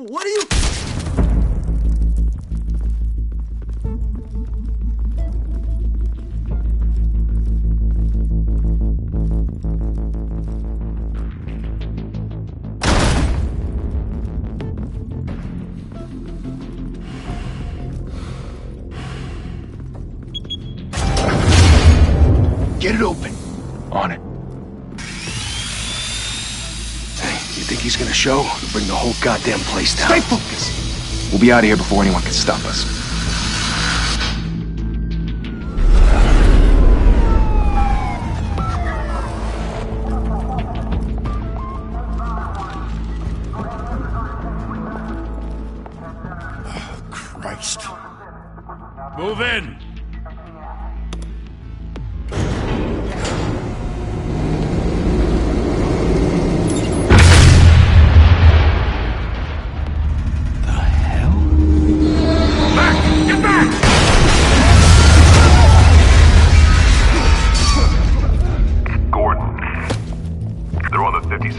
What are you... Get it open. On it. Hey, you think he's gonna show? We'll bring the whole goddamn place down. Stay focused. We'll be out of here before anyone can stop us. Oh, Christ. Move in!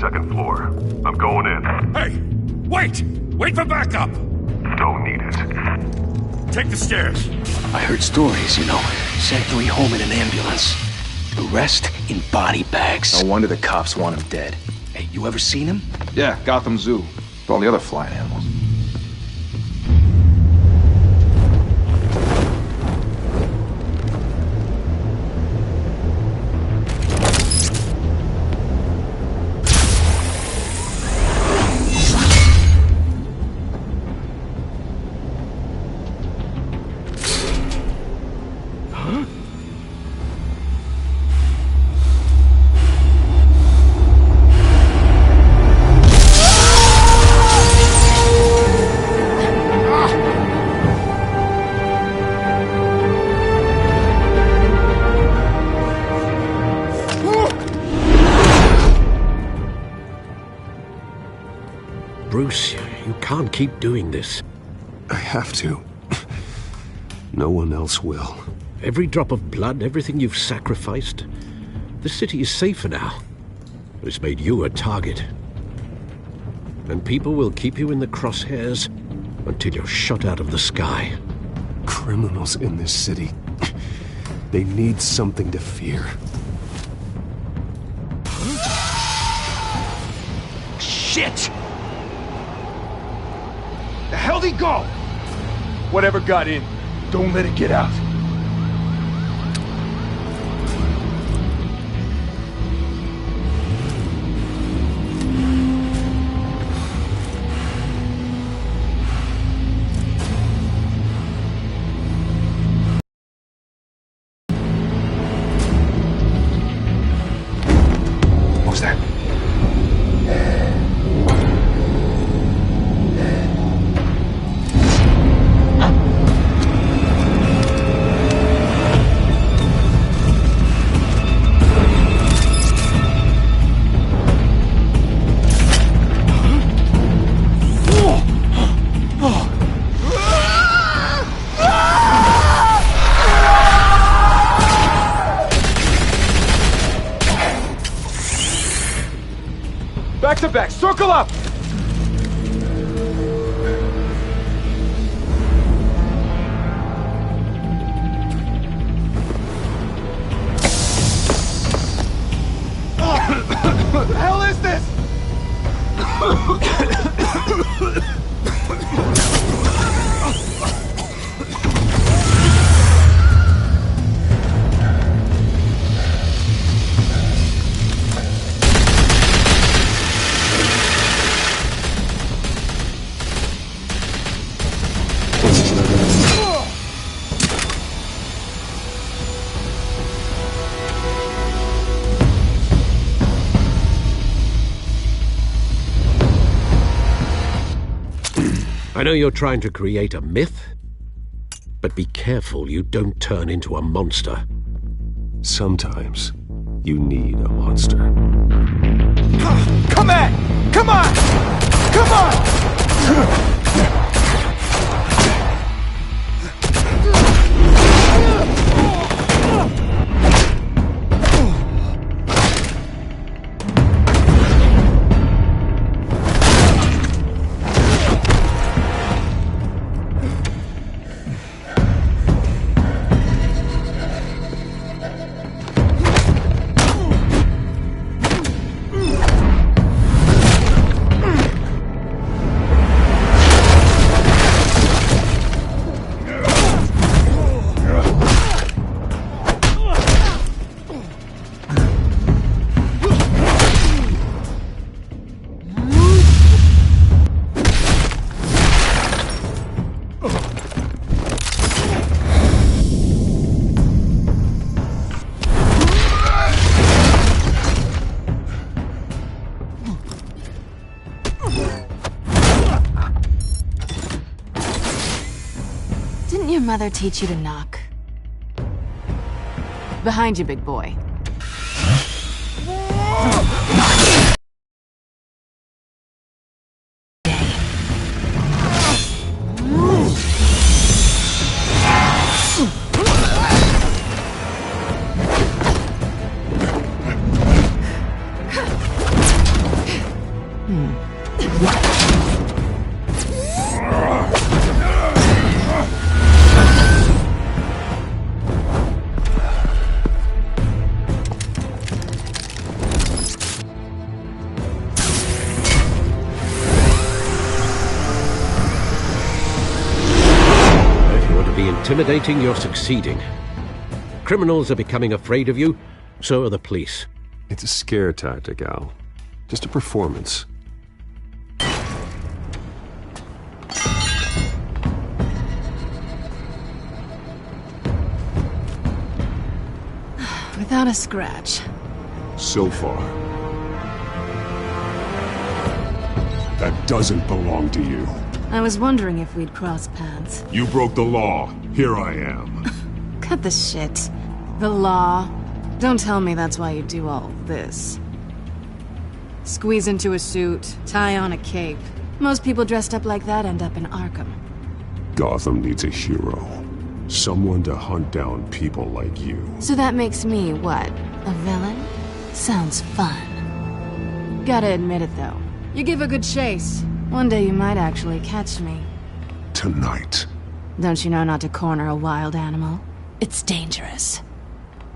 Second floor. I'm going in. Hey! Wait! Wait for backup! Don't need it. Take the stairs. I heard stories, you know. Sent 3 home in an ambulance. The rest in body bags. No wonder the cops want him dead. Hey, you ever seen him? Yeah, Gotham Zoo. With all the other flying animals. Bruce, you can't keep doing this. I have to. No one else will. Every drop of blood, everything you've sacrificed. The city is safer now. It's made you a target. And people will keep you in the crosshairs until you're shot out of the sky. Criminals in this city. They need something to fear. Shit! The hell'd he go? Whatever got in, don't let it get out. What was that? Back to back, circle up! What the hell is this? I know you're trying to create a myth, but be careful you don't turn into a monster. Sometimes you need a monster. Come at! Come on! Come on! mother teach you to knock? Behind you, big boy. Intimidating, you're succeeding. Criminals are becoming afraid of you, so are the police. It's a scare tactic, Al. Just a performance. Without a scratch. So far. That doesn't belong to you. I was wondering if we'd cross paths. You broke the law. Here I am. Cut the shit. The law. Don't tell me that's why you do all this. Squeeze into a suit, tie on a cape. Most people dressed up like that end up in Arkham. Gotham needs a hero. Someone to hunt down people like you. So that makes me, what, a villain? Sounds fun. Gotta admit it, though. You give a good chase. One day you might actually catch me. Tonight. Don't you know not to corner a wild animal? It's dangerous.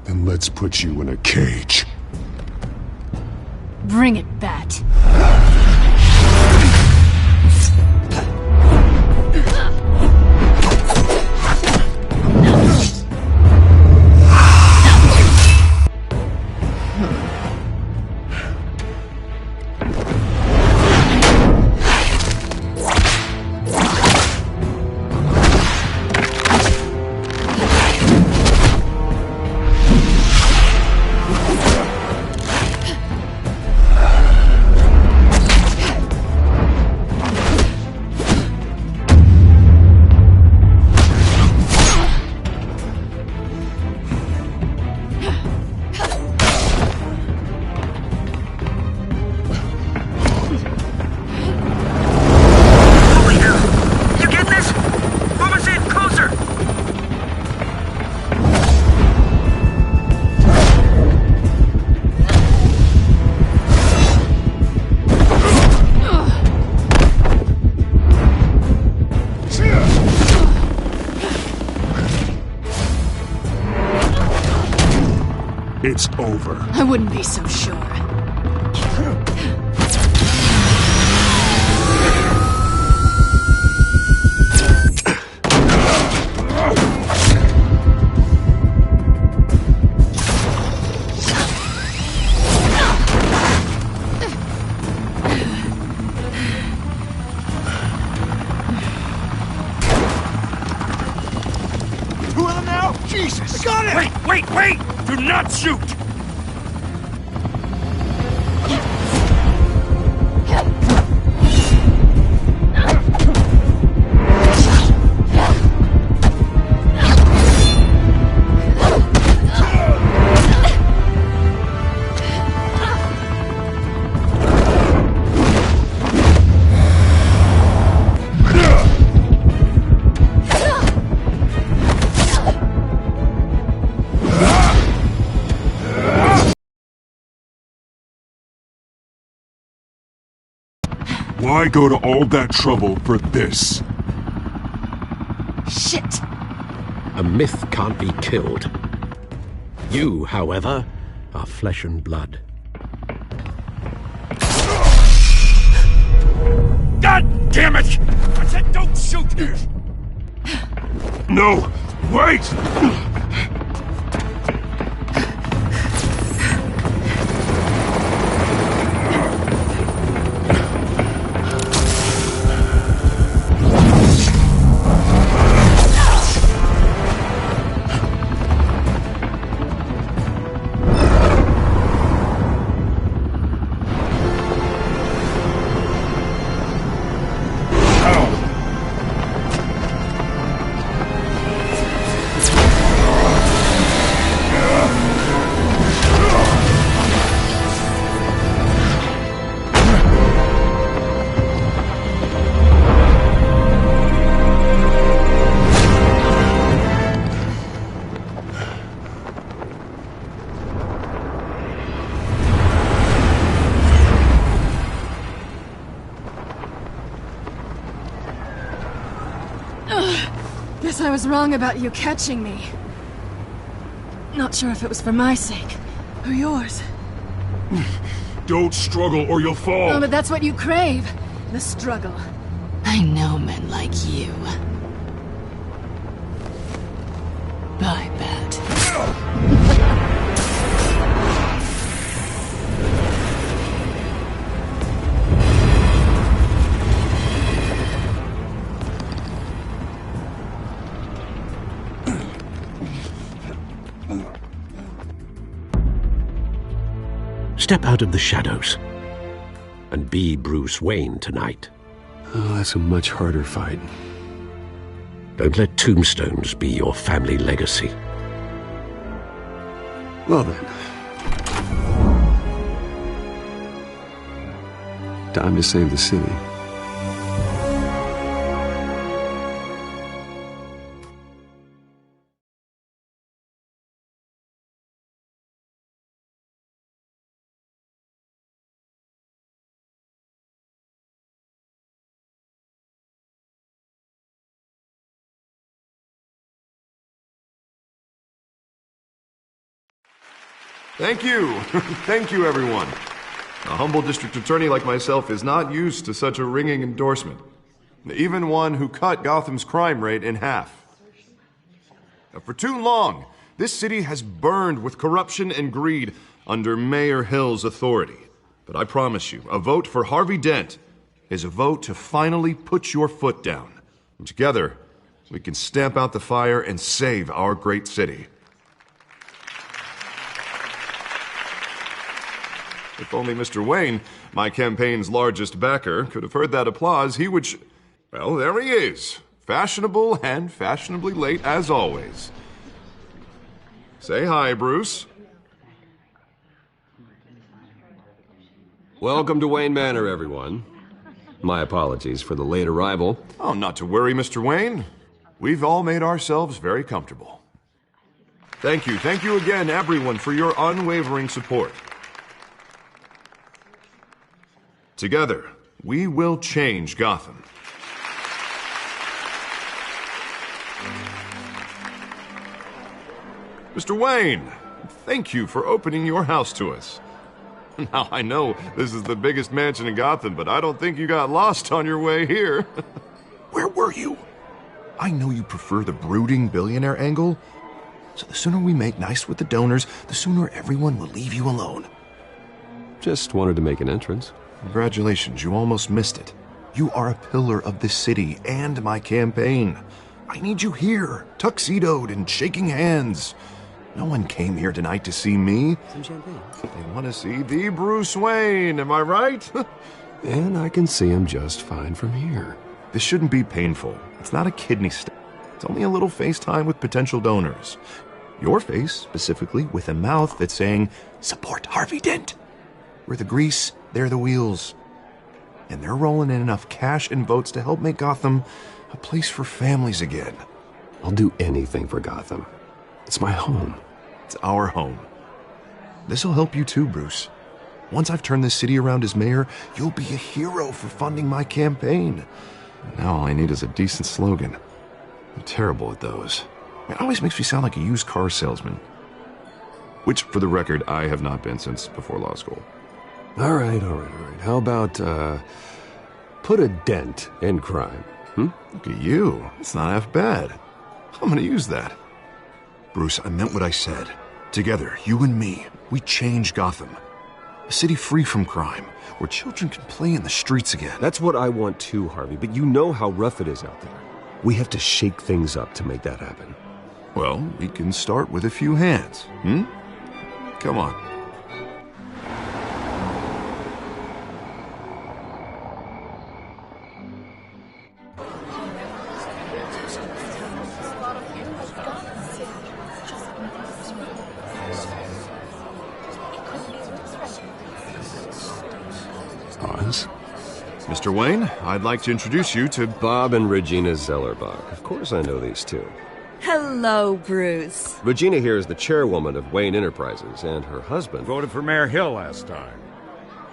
Then let's put you in a cage. Bring it, Bat. It's over. I wouldn't be so sure. Who are them now? Jesus! I got it! Wait! Do not shoot! Why go to all that trouble for this? Shit! A myth can't be killed. You, however, are flesh and blood. God damn it! I said don't shoot! No! Wait! Guess I was wrong about you catching me. Not sure if it was for my sake, or yours. Don't struggle or you'll fall! Oh, but that's what you crave. The struggle. I know men like you. Bye, Bat. Step out of the shadows and be Bruce Wayne tonight. Oh, that's a much harder fight. Don't let tombstones be your family legacy. Well then. Time to save the city. Thank you. Thank you, everyone. A humble district attorney like myself is not used to such a ringing endorsement. Even one who cut Gotham's crime rate in half. For too long, this city has burned with corruption and greed under Mayor Hill's authority. But I promise you, a vote for Harvey Dent is a vote to finally put your foot down. And together, we can stamp out the fire and save our great city. If only Mr. Wayne, my campaign's largest backer, could have heard that applause, he would well, there he is. Fashionable and fashionably late as always. Say hi, Bruce. Welcome to Wayne Manor, everyone. My apologies for the late arrival. Oh, not to worry, Mr. Wayne. We've all made ourselves very comfortable. Thank you again, everyone, for your unwavering support. Together, we will change Gotham. Mr. Wayne, thank you for opening your house to us. Now, I know this is the biggest mansion in Gotham, but I don't think you got lost on your way here. Where were you? I know you prefer the brooding billionaire angle, so the sooner we make nice with the donors, the sooner everyone will leave you alone. Just wanted to make an entrance. Congratulations, you almost missed it. You are a pillar of this city and my campaign. I need you here, tuxedoed and shaking hands. No one came here tonight to see me. Some champagne. They want to see the Bruce Wayne, am I right? And I can see him just fine from here. This shouldn't be painful. It's not a kidney stone. It's only a little FaceTime with potential donors. Your face, specifically, with a mouth that's saying, support Harvey Dent. We're the grease, they're the wheels. And they're rolling in enough cash and votes to help make Gotham a place for families again. I'll do anything for Gotham. It's my home. It's our home. This'll help you too, Bruce. Once I've turned this city around as mayor, you'll be a hero for funding my campaign. Now all I need is a decent slogan. I'm terrible at those. It always makes me sound like a used car salesman. Which, for the record, I have not been since before law school. All right. How about, put a dent in crime? Look at you. It's not half bad. I'm gonna use that. Bruce, I meant what I said. Together, you and me, we change Gotham. A city free from crime, where children can play in the streets again. That's what I want too, Harvey, but you know how rough it is out there. We have to shake things up to make that happen. Well, we can start with a few hands, Come on. Mr. Wayne, I'd like to introduce you to Bob and Regina Zellerbach. Of course I know these two. Hello, Bruce. Regina here is the chairwoman of Wayne Enterprises, and her husband... Voted for Mayor Hill last time.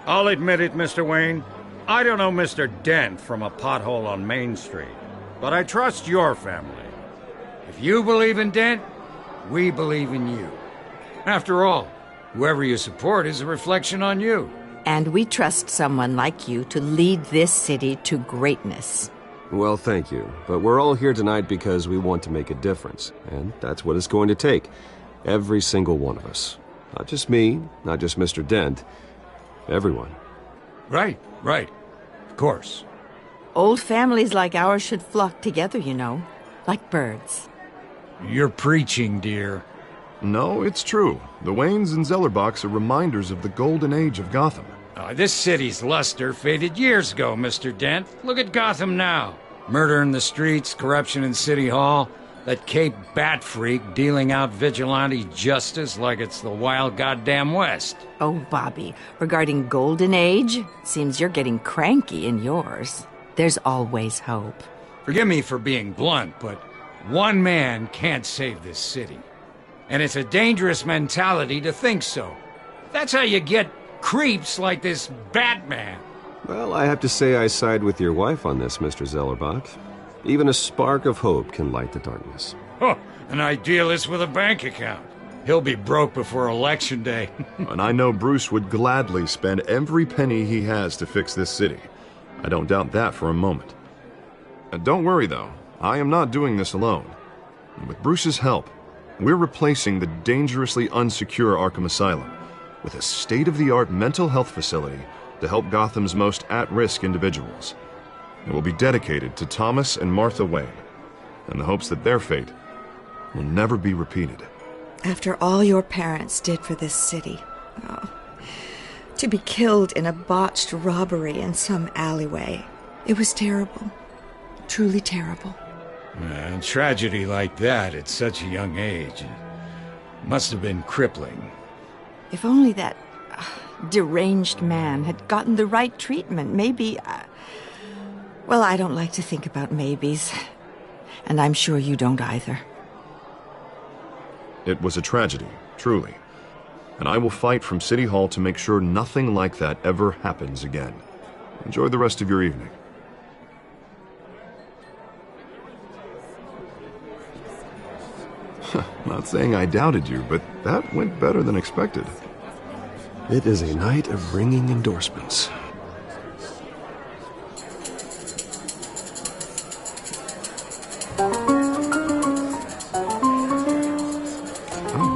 I'll admit it, Mr. Wayne. I don't know Mr. Dent from a pothole on Main Street, but I trust your family. If you believe in Dent, we believe in you. After all, whoever you support is a reflection on you. And we trust someone like you to lead this city to greatness. Well, thank you. But we're all here tonight because we want to make a difference. And that's what it's going to take. Every single one of us. Not just me, not just Mr. Dent. Everyone. Right. Of course. Old families like ours should flock together, you know, like birds. You're preaching, dear. No, it's true. The Waynes and Zellerbachs are reminders of the golden age of Gotham. This city's luster faded years ago, Mr. Dent. Look at Gotham now. Murder in the streets, corruption in City Hall, that Cape Bat freak dealing out vigilante justice like it's the wild goddamn West. Oh, Bobby, regarding Golden Age, seems you're getting cranky in yours. There's always hope. Forgive me for being blunt, but one man can't save this city. And it's a dangerous mentality to think so. That's how you get creeps like this Batman. Well, I have to say I side with your wife on this, Mr. Zellerbach. Even a spark of hope can light the darkness. Oh, an idealist with a bank account. He'll be broke before Election Day. And I know Bruce would gladly spend every penny he has to fix this city. I don't doubt that for a moment. Don't worry, though. I am not doing this alone. And with Bruce's help, we're replacing the dangerously unsecure Arkham Asylum with a state-of-the-art mental health facility to help Gotham's most at-risk individuals. It will be dedicated to Thomas and Martha Wayne, in the hopes that their fate will never be repeated. After all your parents did for this city, to be killed in a botched robbery in some alleyway, it was terrible. Truly terrible. A tragedy like that at such a young age must have been crippling. If only that deranged man had gotten the right treatment, maybe... Well, I don't like to think about maybes. And I'm sure you don't either. It was a tragedy, truly. And I will fight from City Hall to make sure nothing like that ever happens again. Enjoy the rest of your evening. Not saying I doubted you, but that went better than expected. It is a night of ringing endorsements.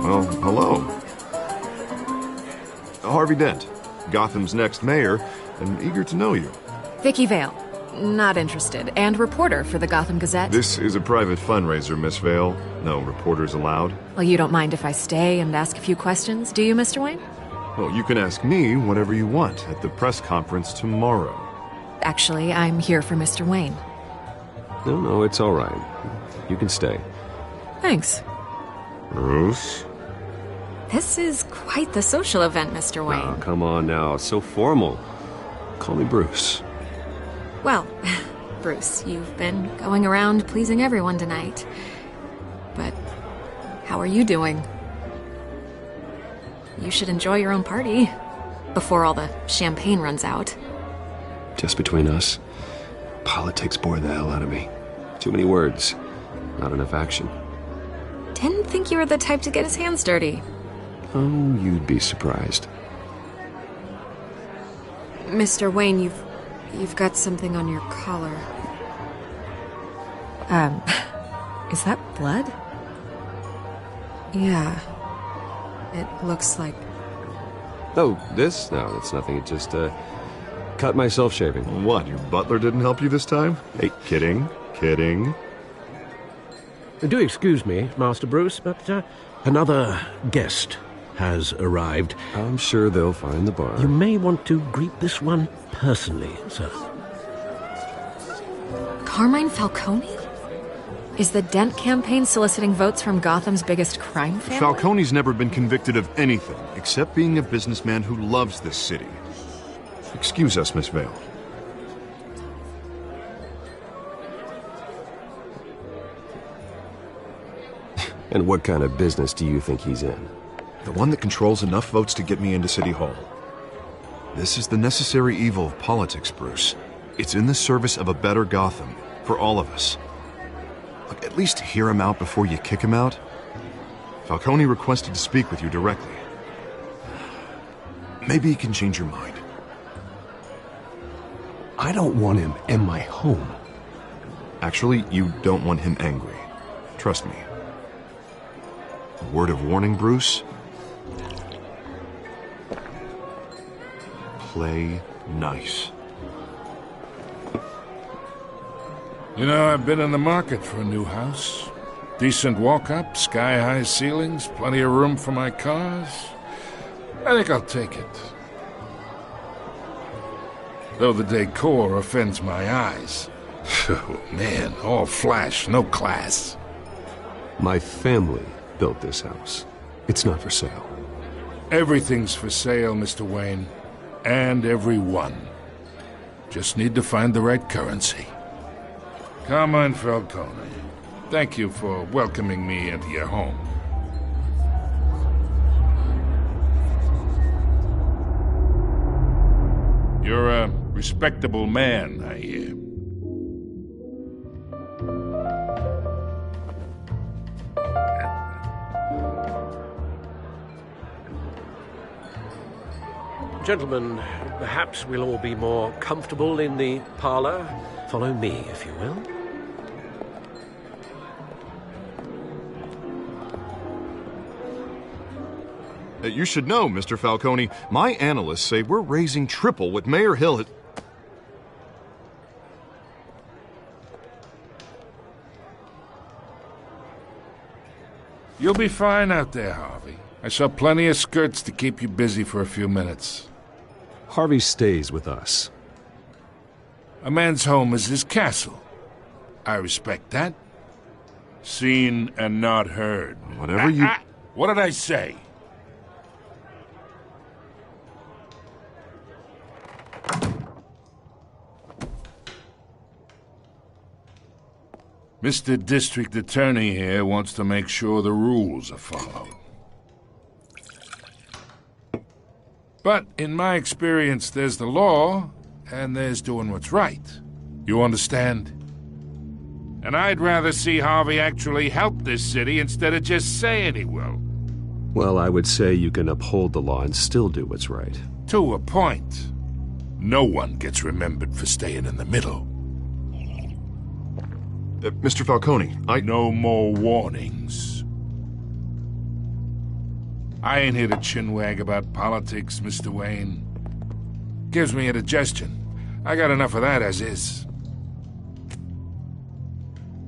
Well, hello. Harvey Dent, Gotham's next mayor, and eager to know you. Vicky Vale. Not interested. And reporter for the Gotham Gazette. This is a private fundraiser, Miss Vale. No reporters allowed. Well, you don't mind if I stay and ask a few questions, do you, Mr. Wayne? Well, you can ask me whatever you want at the press conference tomorrow. Actually, I'm here for Mr. Wayne. No, it's all right. You can stay. Thanks. Bruce? This is quite the social event, Mr. Wayne. Oh, come on now. It's so formal. Call me Bruce. Well, Bruce, you've been going around pleasing everyone tonight. But how are you doing? You should enjoy your own party before all the champagne runs out. Just between us, politics bore the hell out of me. Too many words, not enough action. Didn't think you were the type to get his hands dirty. Oh, you'd be surprised. Mr. Wayne, you've got something on your collar. Is that blood? Yeah. It looks like... Oh, this? No, it's nothing. It just, cut myself shaving. What, your butler didn't help you this time? Hey, kidding. Do excuse me, Master Bruce, but another guest has arrived. I'm sure they'll find the bar. You may want to greet this one personally, sir. Carmine Falcone? Is the Dent campaign soliciting votes from Gotham's biggest crime family? Falcone's never been convicted of anything except being a businessman who loves this city. Excuse us, Miss Vale. And what kind of business do you think he's in? The one that controls enough votes to get me into City Hall. This is the necessary evil of politics, Bruce. It's in the service of a better Gotham, for all of us. Look, at least hear him out before you kick him out. Falcone requested to speak with you directly. Maybe he can change your mind. I don't want him in my home. Actually, you don't want him angry. Trust me. A word of warning, Bruce. Play nice. You know, I've been in the market for a new house. Decent walk-up, sky-high ceilings, plenty of room for my cars. I think I'll take it. Though the decor offends my eyes. Oh, man, all flash, no class. My family built this house. It's not for sale. Everything's for sale, Mr. Wayne. And everyone. Just need to find the right currency. Come on, Falcone. Thank you for welcoming me into your home. You're a respectable man, I hear. Gentlemen, perhaps we'll all be more comfortable in the parlor. Follow me, if you will. You should know, Mr. Falcone, my analysts say we're raising triple what Mayor Hill had... You'll be fine out there, Harvey. I saw plenty of skirts to keep you busy for a few minutes. Harvey stays with us. A man's home is his castle. I respect that. Seen and not heard. Whatever you... What did I say? Mr. District Attorney here wants to make sure the rules are followed. But in my experience, there's the law, and there's doing what's right. You understand? And I'd rather see Harvey actually help this city instead of just saying he will. Well, I would say you can uphold the law and still do what's right. To a point. No one gets remembered for staying in the middle. Mr. Falcone, No more warnings. I ain't here to chinwag about politics, Mr. Wayne. Gives me indigestion. I got enough of that as is.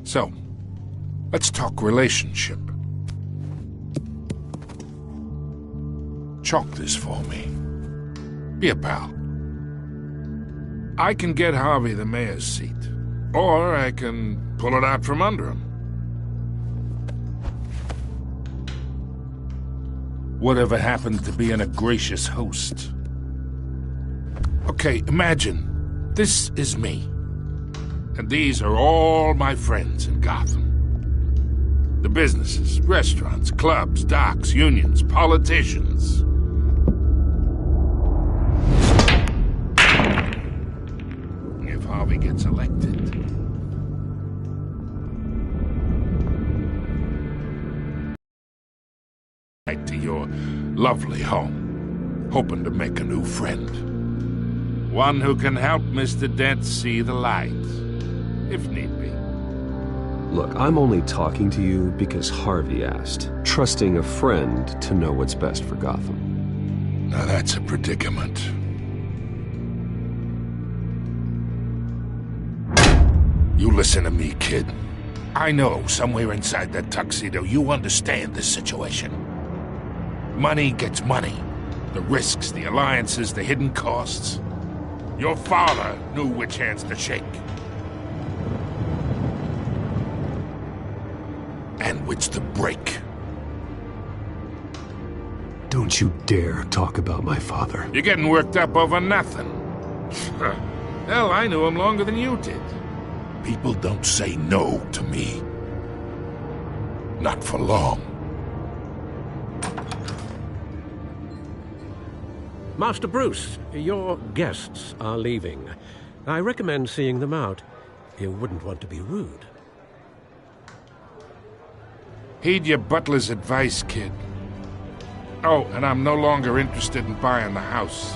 So, let's talk relationship. Chalk this for me. Be a pal. I can get Harvey the mayor's seat, or I can pull it out from under him. Whatever happened to being a gracious host? Okay, imagine this is me. And these are all my friends in Gotham. The businesses, restaurants, clubs, docks, unions, politicians. If Harvey gets elected... to your lovely home, hoping to make a new friend. One who can help Mr. Dent see the light, if need be. Look, I'm only talking to you because Harvey asked, trusting a friend to know what's best for Gotham. Now that's a predicament. You listen to me, kid. I know somewhere inside that tuxedo you understand this situation. Money gets money. The risks, the alliances, the hidden costs. Your father knew which hands to shake. And which to break. Don't you dare talk about my father. You're getting worked up over nothing. Hell, I knew him longer than you did. People don't say no to me. Not for long. Master Bruce, your guests are leaving. I recommend seeing them out. You wouldn't want to be rude. Heed your butler's advice, kid. Oh, and I'm no longer interested in buying the house.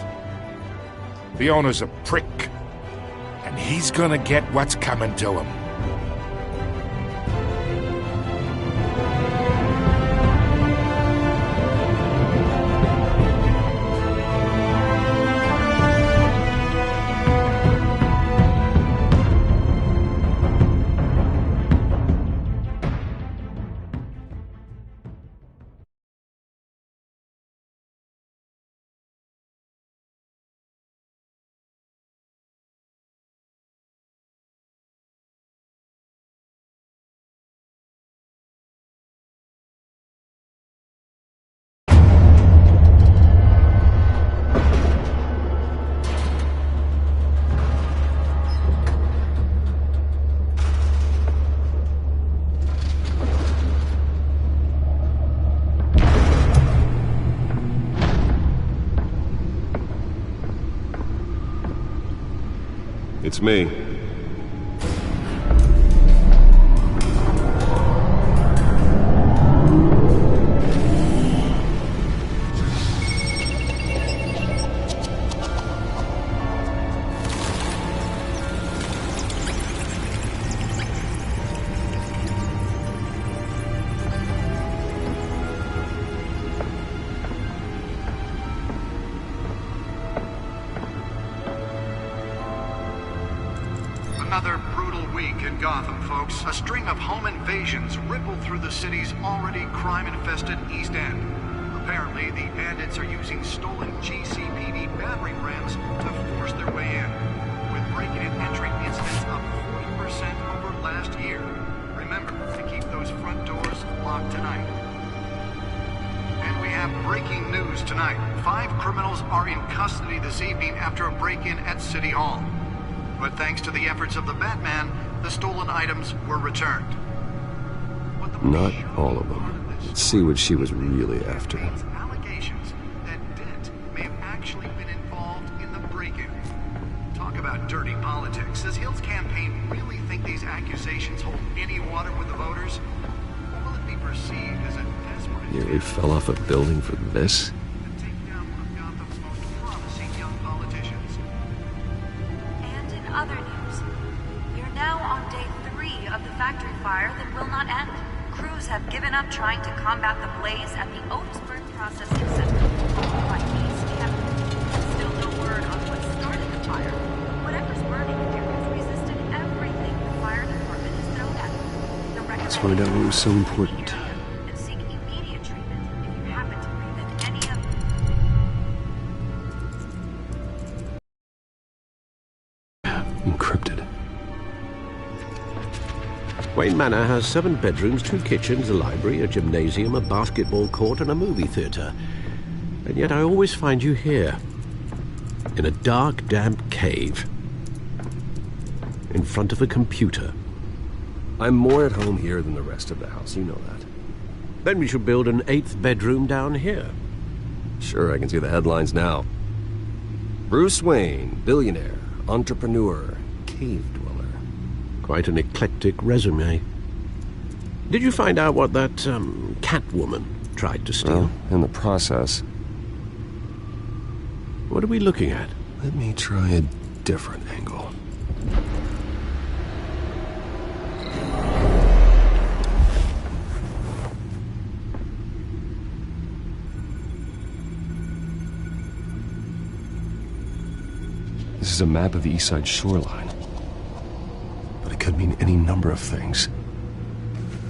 The owner's a prick, and he's gonna get what's coming to him. It's me. Another brutal week in Gotham, folks. A string of home invasions rippled through the city's already crime-infested East End. Apparently, the bandits are using stolen GCPD battering rams to force their way in, with breaking and entering incidents up 40% over last year. Remember to keep those front doors locked tonight. And we have breaking news tonight. 5 criminals are in custody this evening after a break-in at City Hall. But thanks to the efforts of the Batman, the stolen items were returned. Not all of them. Let's see what she was really after. Allegations that Dent may have actually been involved in the break-in. Talk about dirty politics. Does Hill's campaign really think these accusations hold any water with the voters? Or will it be perceived as a desperate... Nearly fell off a building for this? Other news. You're now on day 3 of the factory fire that will not end. Crews have given up trying to combat the blaze at the Otisburg processing center. By these kept. Still no word on what started the fire. Whatever's burning here has resisted everything the fire department has thrown at it. Let's find out what was so important. And seek immediate treatment if you happen to breathe in any of... Encrypted. Wayne Manor has 7 bedrooms, 2 kitchens, a library, a gymnasium, a basketball court, and a movie theatre. And yet I always find you here, in a dark, damp cave, in front of a computer. I'm more at home here than the rest of the house, you know that. Then we should build an 8th bedroom down here. Sure, I can see the headlines now. Bruce Wayne, billionaire, entrepreneur, cave dweller. Quite an eclectic resume. Did you find out what that, Catwoman tried to steal? Well, in the process. What are we looking at? Let me try a different angle. This is a map of the East Side shoreline. But it could mean any number of things.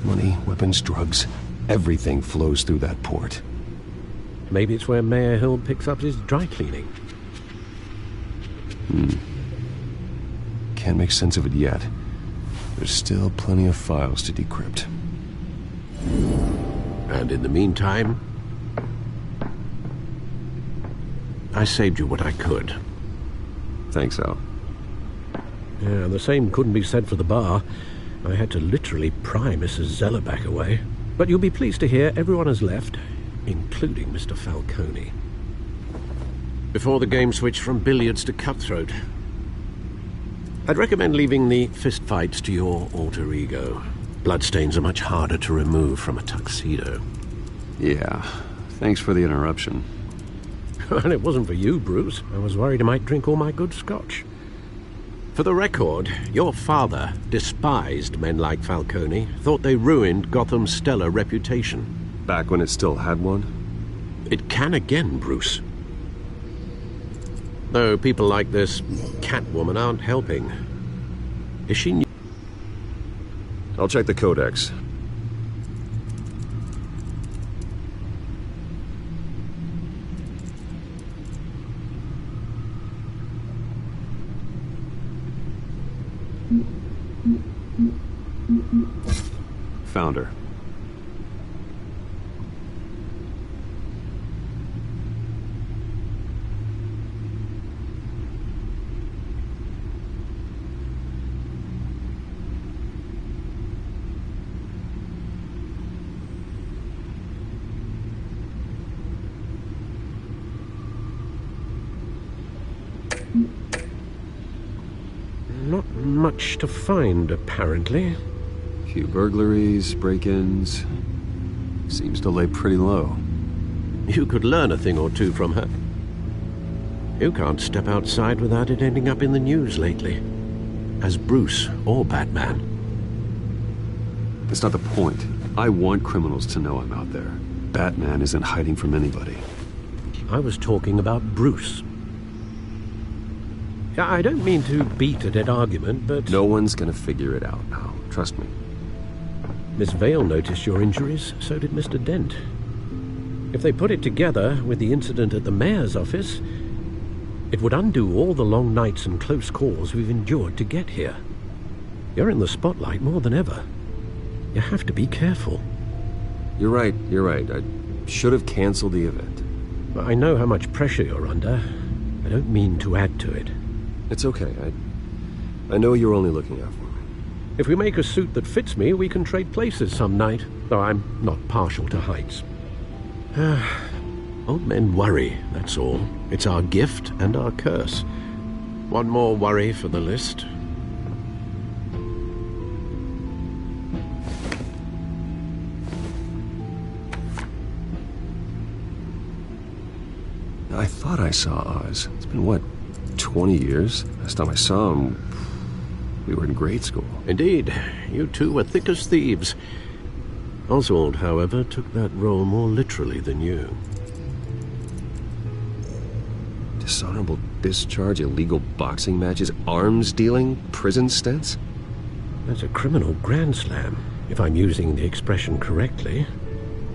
Money, weapons, drugs, everything flows through that port. Maybe it's where Mayor Hill picks up his dry cleaning. Can't make sense of it yet. There's still plenty of files to decrypt. And in the meantime, I saved you what I could. Thanks, Al. Yeah, the same couldn't be said for the bar. I had to literally pry Mrs. Zellerback away. But you'll be pleased to hear everyone has left, including Mr. Falcone. Before the game switched from billiards to cutthroat. I'd recommend leaving the fistfights to your alter ego. Bloodstains are much harder to remove from a tuxedo. Yeah, thanks for the interruption. And it wasn't for you, Bruce. I was worried I might drink all my good scotch. For the record, your father despised men like Falcone, thought they ruined Gotham's stellar reputation. Back when it still had one? It can again, Bruce. Though people like this Catwoman aren't helping. Is she new? I'll check the codex. Found her. Not much to find, apparently. Few burglaries, break-ins. Seems to lay pretty low. You could learn a thing or two from her. You can't step outside without it ending up in the news lately. As Bruce or Batman. That's not the point. I want criminals to know I'm out there. Batman isn't hiding from anybody. I was talking about Bruce. I don't mean to beat a dead argument, but... No one's gonna figure it out now. Trust me. Miss Vale noticed your injuries, so did Mr. Dent. If they put it together with the incident at the mayor's office, it would undo all the long nights and close calls we've endured to get here. You're in the spotlight more than ever. You have to be careful. You're right. I should have canceled the event. I know how much pressure you're under. I don't mean to add to it. It's okay. I know you're only looking out for me. If we make a suit that fits me, we can trade places some night, though I'm not partial to heights. Old men worry, that's all. It's our gift and our curse. One more worry for the list. I thought I saw Oz. It's been, what, 20 years? Last time I saw him, we were in grade school. Indeed. You two were thick as thieves. Oswald, however, took that role more literally than you. Dishonorable discharge, illegal boxing matches, arms dealing, prison stints? That's a criminal grand slam, if I'm using the expression correctly.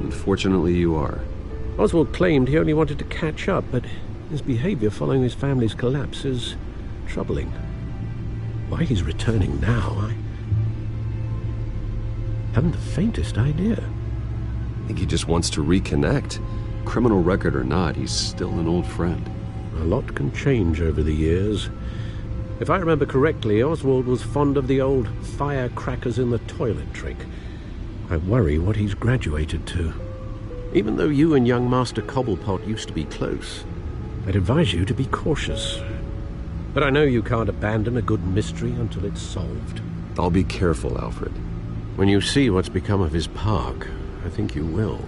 Unfortunately, you are. Oswald claimed he only wanted to catch up, but his behavior following his family's collapse is troubling. Why he's returning now, I haven't the faintest idea. I think he just wants to reconnect. Criminal record or not, he's still an old friend. A lot can change over the years. If I remember correctly, Oswald was fond of the old firecrackers in the toilet trick. I worry what he's graduated to. Even though you and young Master Cobblepot used to be close, I'd advise you to be cautious. But I know you can't abandon a good mystery until it's solved. I'll be careful, Alfred. When you see what's become of his park, I think you will.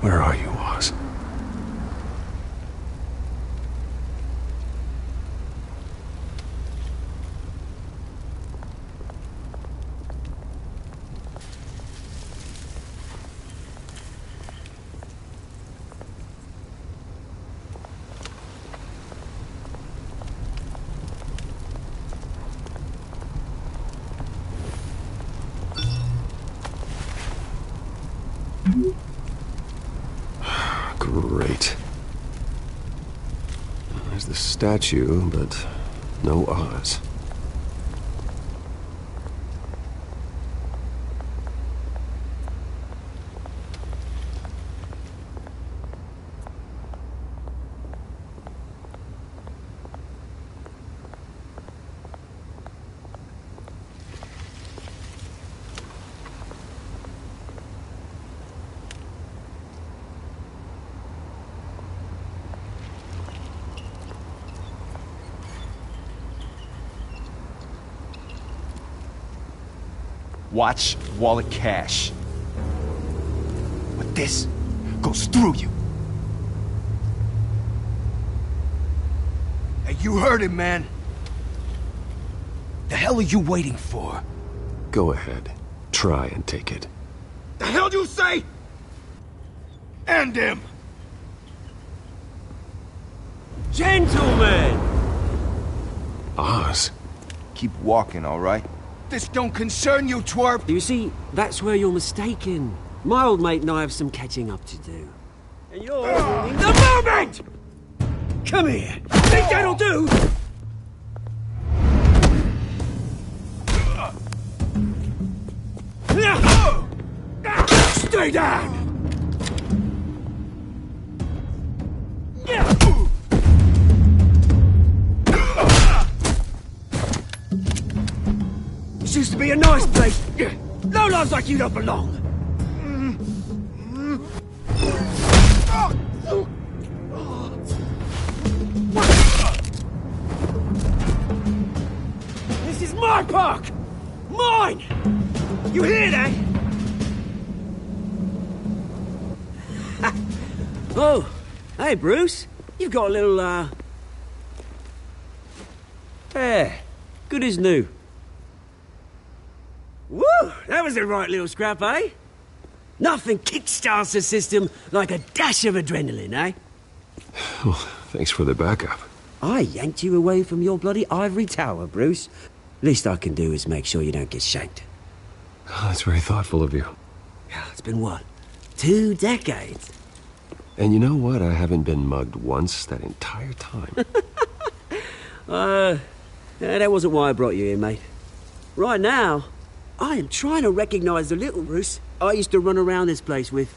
Where are you, Oz? Great. There's the statue, but no Oz. Watch wallet cash. But this goes through you. Hey, you heard him, man. The hell are you waiting for? Go ahead. Try and take it. The hell do you say? End him! Gentlemen! Oz? Keep walking, all right? This don't concern you, twerp! You see, that's where you're mistaken. My old mate and I have some catching up to do. And you're ruining the moment! Come here! Think that'll do? Stay down! This used to be a nice place. No lives like you don't belong. This is my park! Mine! You hear that? Oh, hey Bruce. You've got a little, hair. Good as new. Woo! That was a right little scrap, eh? Nothing kickstarts the system like a dash of adrenaline, eh? Well, thanks for the backup. I yanked you away from your bloody ivory tower, Bruce. Least I can do is make sure you don't get shanked. Oh, that's very thoughtful of you. It's been what? 2 decades? And you know what? I haven't been mugged once that entire time. That wasn't why I brought you here, mate. Right now, I am trying to recognize the little Bruce I used to run around this place with.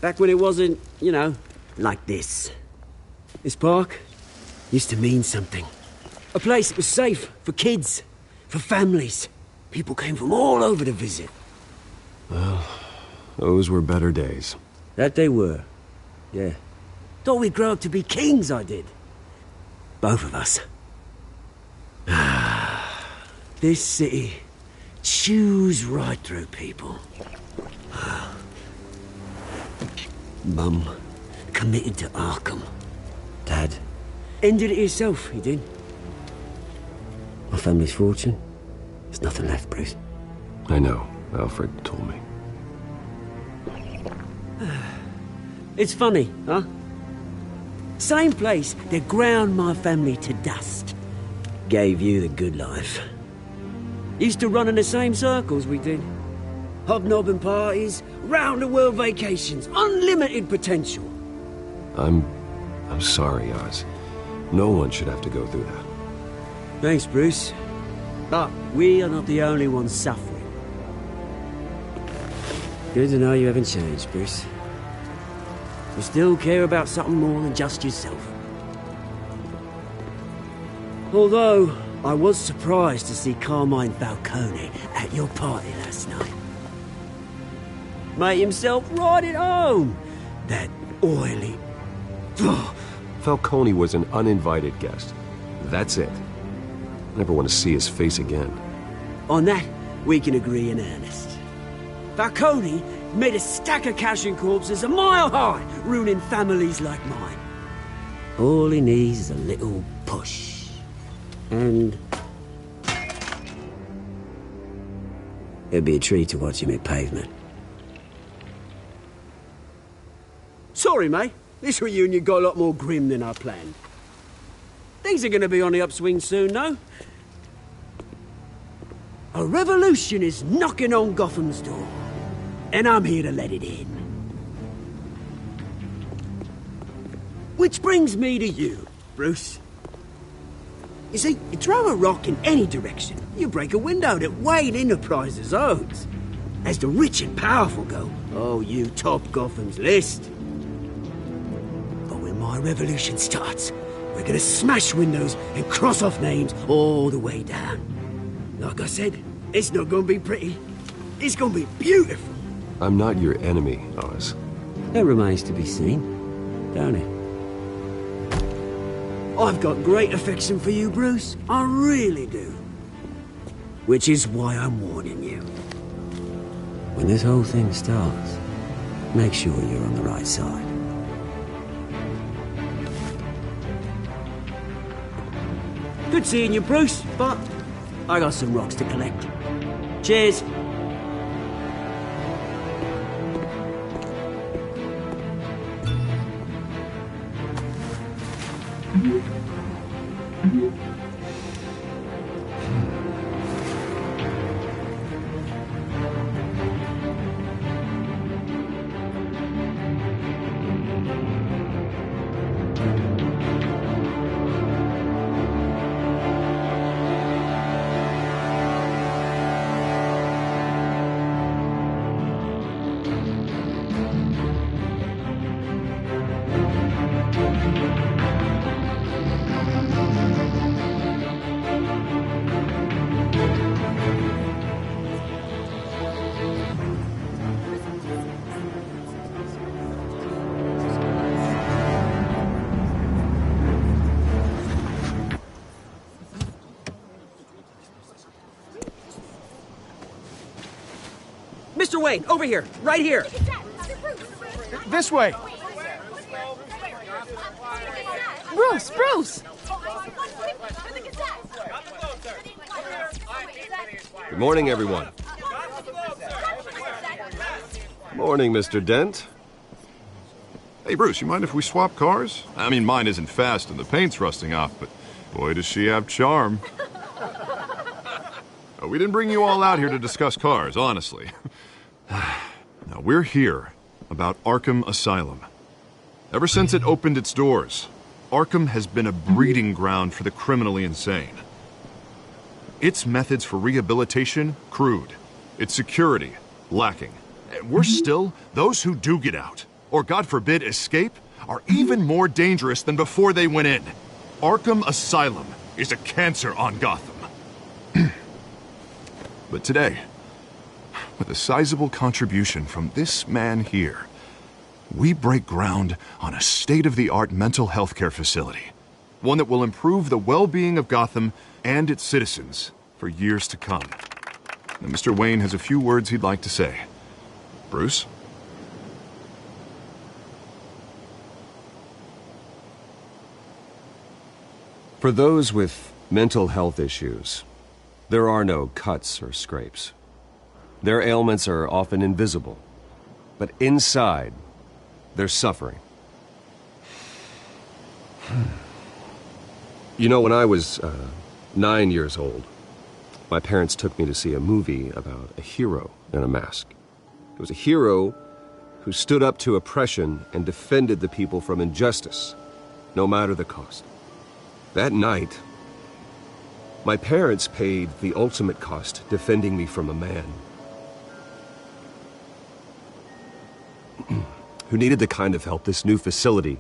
Back when it wasn't, you know, like this. This park used to mean something. A place that was safe for kids, for families. People came from all over to visit. Well, those were better days. That they were. Yeah. Thought we'd grow up to be kings, I did. Both of us. This city chews right through people. Mum committed to Arkham. Dad ended it himself, he did. My family's fortune. There's nothing left, Bruce. I know. Alfred told me. It's funny, huh? Same place that ground my family to dust. Gave you the good life. Used to run in the same circles we did. Hobnobbing parties, round-the-world vacations, unlimited potential. I'm sorry, Oz. No one should have to go through that. Thanks, Bruce. But we are not the only ones suffering. Good to know you haven't changed, Bruce. You still care about something more than just yourself. Although, I was surprised to see Carmine Falcone at your party last night. Made himself right at home. That oily... Falcone was an uninvited guest. That's it. Never want to see his face again. On that, we can agree in earnest. Falcone made a stack of cash and corpses a mile high, ruining families like mine. All he needs is a little push. And... it'd be a treat to watch him hit pavement. Sorry, mate. This reunion got a lot more grim than I planned. Things are gonna be on the upswing soon, no? A revolution is knocking on Gotham's door. And I'm here to let it in. Which brings me to you. Bruce. You see, you throw a rock in any direction, you break a window that Wayne Enterprises owns. As the rich and powerful go, oh, you top Gotham's list. But when my revolution starts, we're gonna smash windows and cross off names all the way down. Like I said, it's not gonna be pretty. It's gonna be beautiful. I'm not your enemy, Oz. That remains to be seen, don't it? I've got great affection for you, Bruce. I really do. Which is why I'm warning you. When this whole thing starts, make sure you're on the right side. Good seeing you, Bruce, but I got some rocks to collect. Cheers. Mr. Wayne, over here, right here. This way. Bruce! Good morning, everyone. Morning, Mr. Dent. Hey, Bruce, you mind if we swap cars? I mean, mine isn't fast and the paint's rusting off, but boy, does she have charm. We didn't bring you all out here to discuss cars, honestly. Now, we're here about Arkham Asylum. Ever since it opened its doors, Arkham has been a breeding ground for the criminally insane. Its methods for rehabilitation, crude. Its security, lacking. And worse still, those who do get out, or God forbid escape, are even more dangerous than before they went in. Arkham Asylum is a cancer on Gotham. But today, with a sizable contribution from this man here, we break ground on a state-of-the-art mental health care facility. One that will improve the well-being of Gotham and its citizens for years to come. And Mr. Wayne has a few words he'd like to say. Bruce? For those with mental health issues, there are no cuts or scrapes. Their ailments are often invisible, but inside, they're suffering. You know, when I was 9 years old, my parents took me to see a movie about a hero in a mask. It was a hero who stood up to oppression and defended the people from injustice, no matter the cost. That night, my parents paid the ultimate cost defending me from a man who needed the kind of help this new facility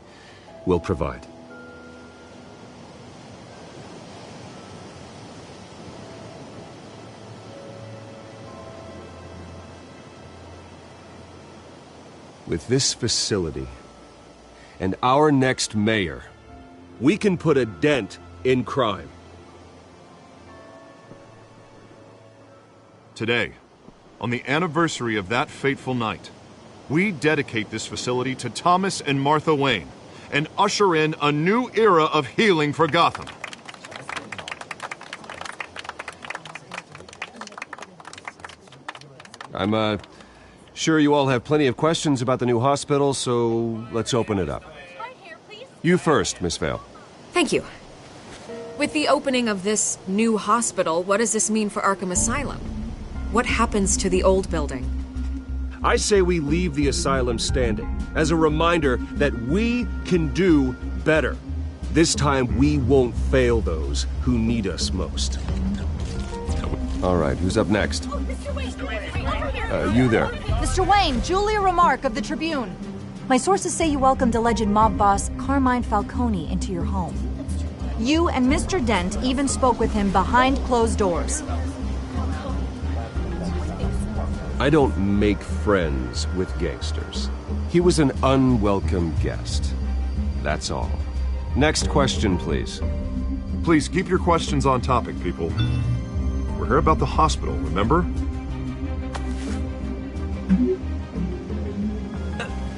will provide. With this facility and our next mayor, we can put a dent in crime. Today, on the anniversary of that fateful night, we dedicate this facility to Thomas and Martha Wayne and usher in a new era of healing for Gotham. I'm sure you all have plenty of questions about the new hospital, so let's open it up. You first, Miss Vale. Thank you. With the opening of this new hospital, what does this mean for Arkham Asylum? What happens to the old building? I say we leave the asylum standing as a reminder that we can do better. This time, we won't fail those who need us most. All right, who's up next? You there. Mr. Wayne, Julia Remark of the Tribune. My sources say you welcomed alleged mob boss Carmine Falcone into your home. You and Mr. Dent even spoke with him behind closed doors. I don't make friends with gangsters. He was an unwelcome guest. That's all. Next question, please. Please keep your questions on topic, people. We're here about the hospital, remember?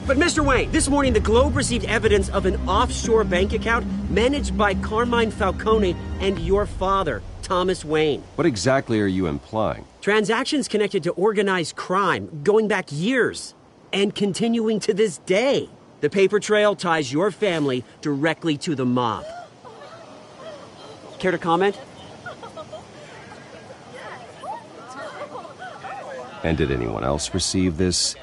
But Mr. Wayne, this morning the Globe received evidence of an offshore bank account managed by Carmine Falcone and your father, Thomas Wayne. What exactly are you implying? Transactions connected to organized crime going back years and continuing to this day. The paper trail ties your family directly to the mob. Care to comment? And did anyone else receive this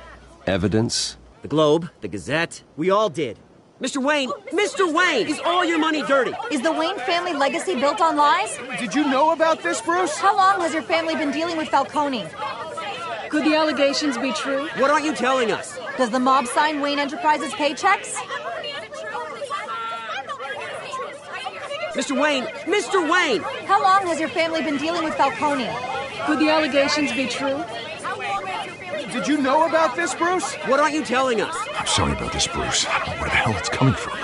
evidence? The Globe, the Gazette, we all did. Mr. Wayne, Mr. Wayne, is all your money dirty? Is the Wayne family legacy built on lies? Did you know about this, Bruce? How long has your family been dealing with Falcone? Could the allegations be true? What aren't you telling us? Does the mob sign Wayne Enterprises paychecks? Mr. Wayne, Mr. Wayne! How long has your family been dealing with Falcone? Could the allegations be true? Did you know about this, Bruce? What aren't you telling us? I'm sorry about this, Bruce. I don't know where the hell it's coming from.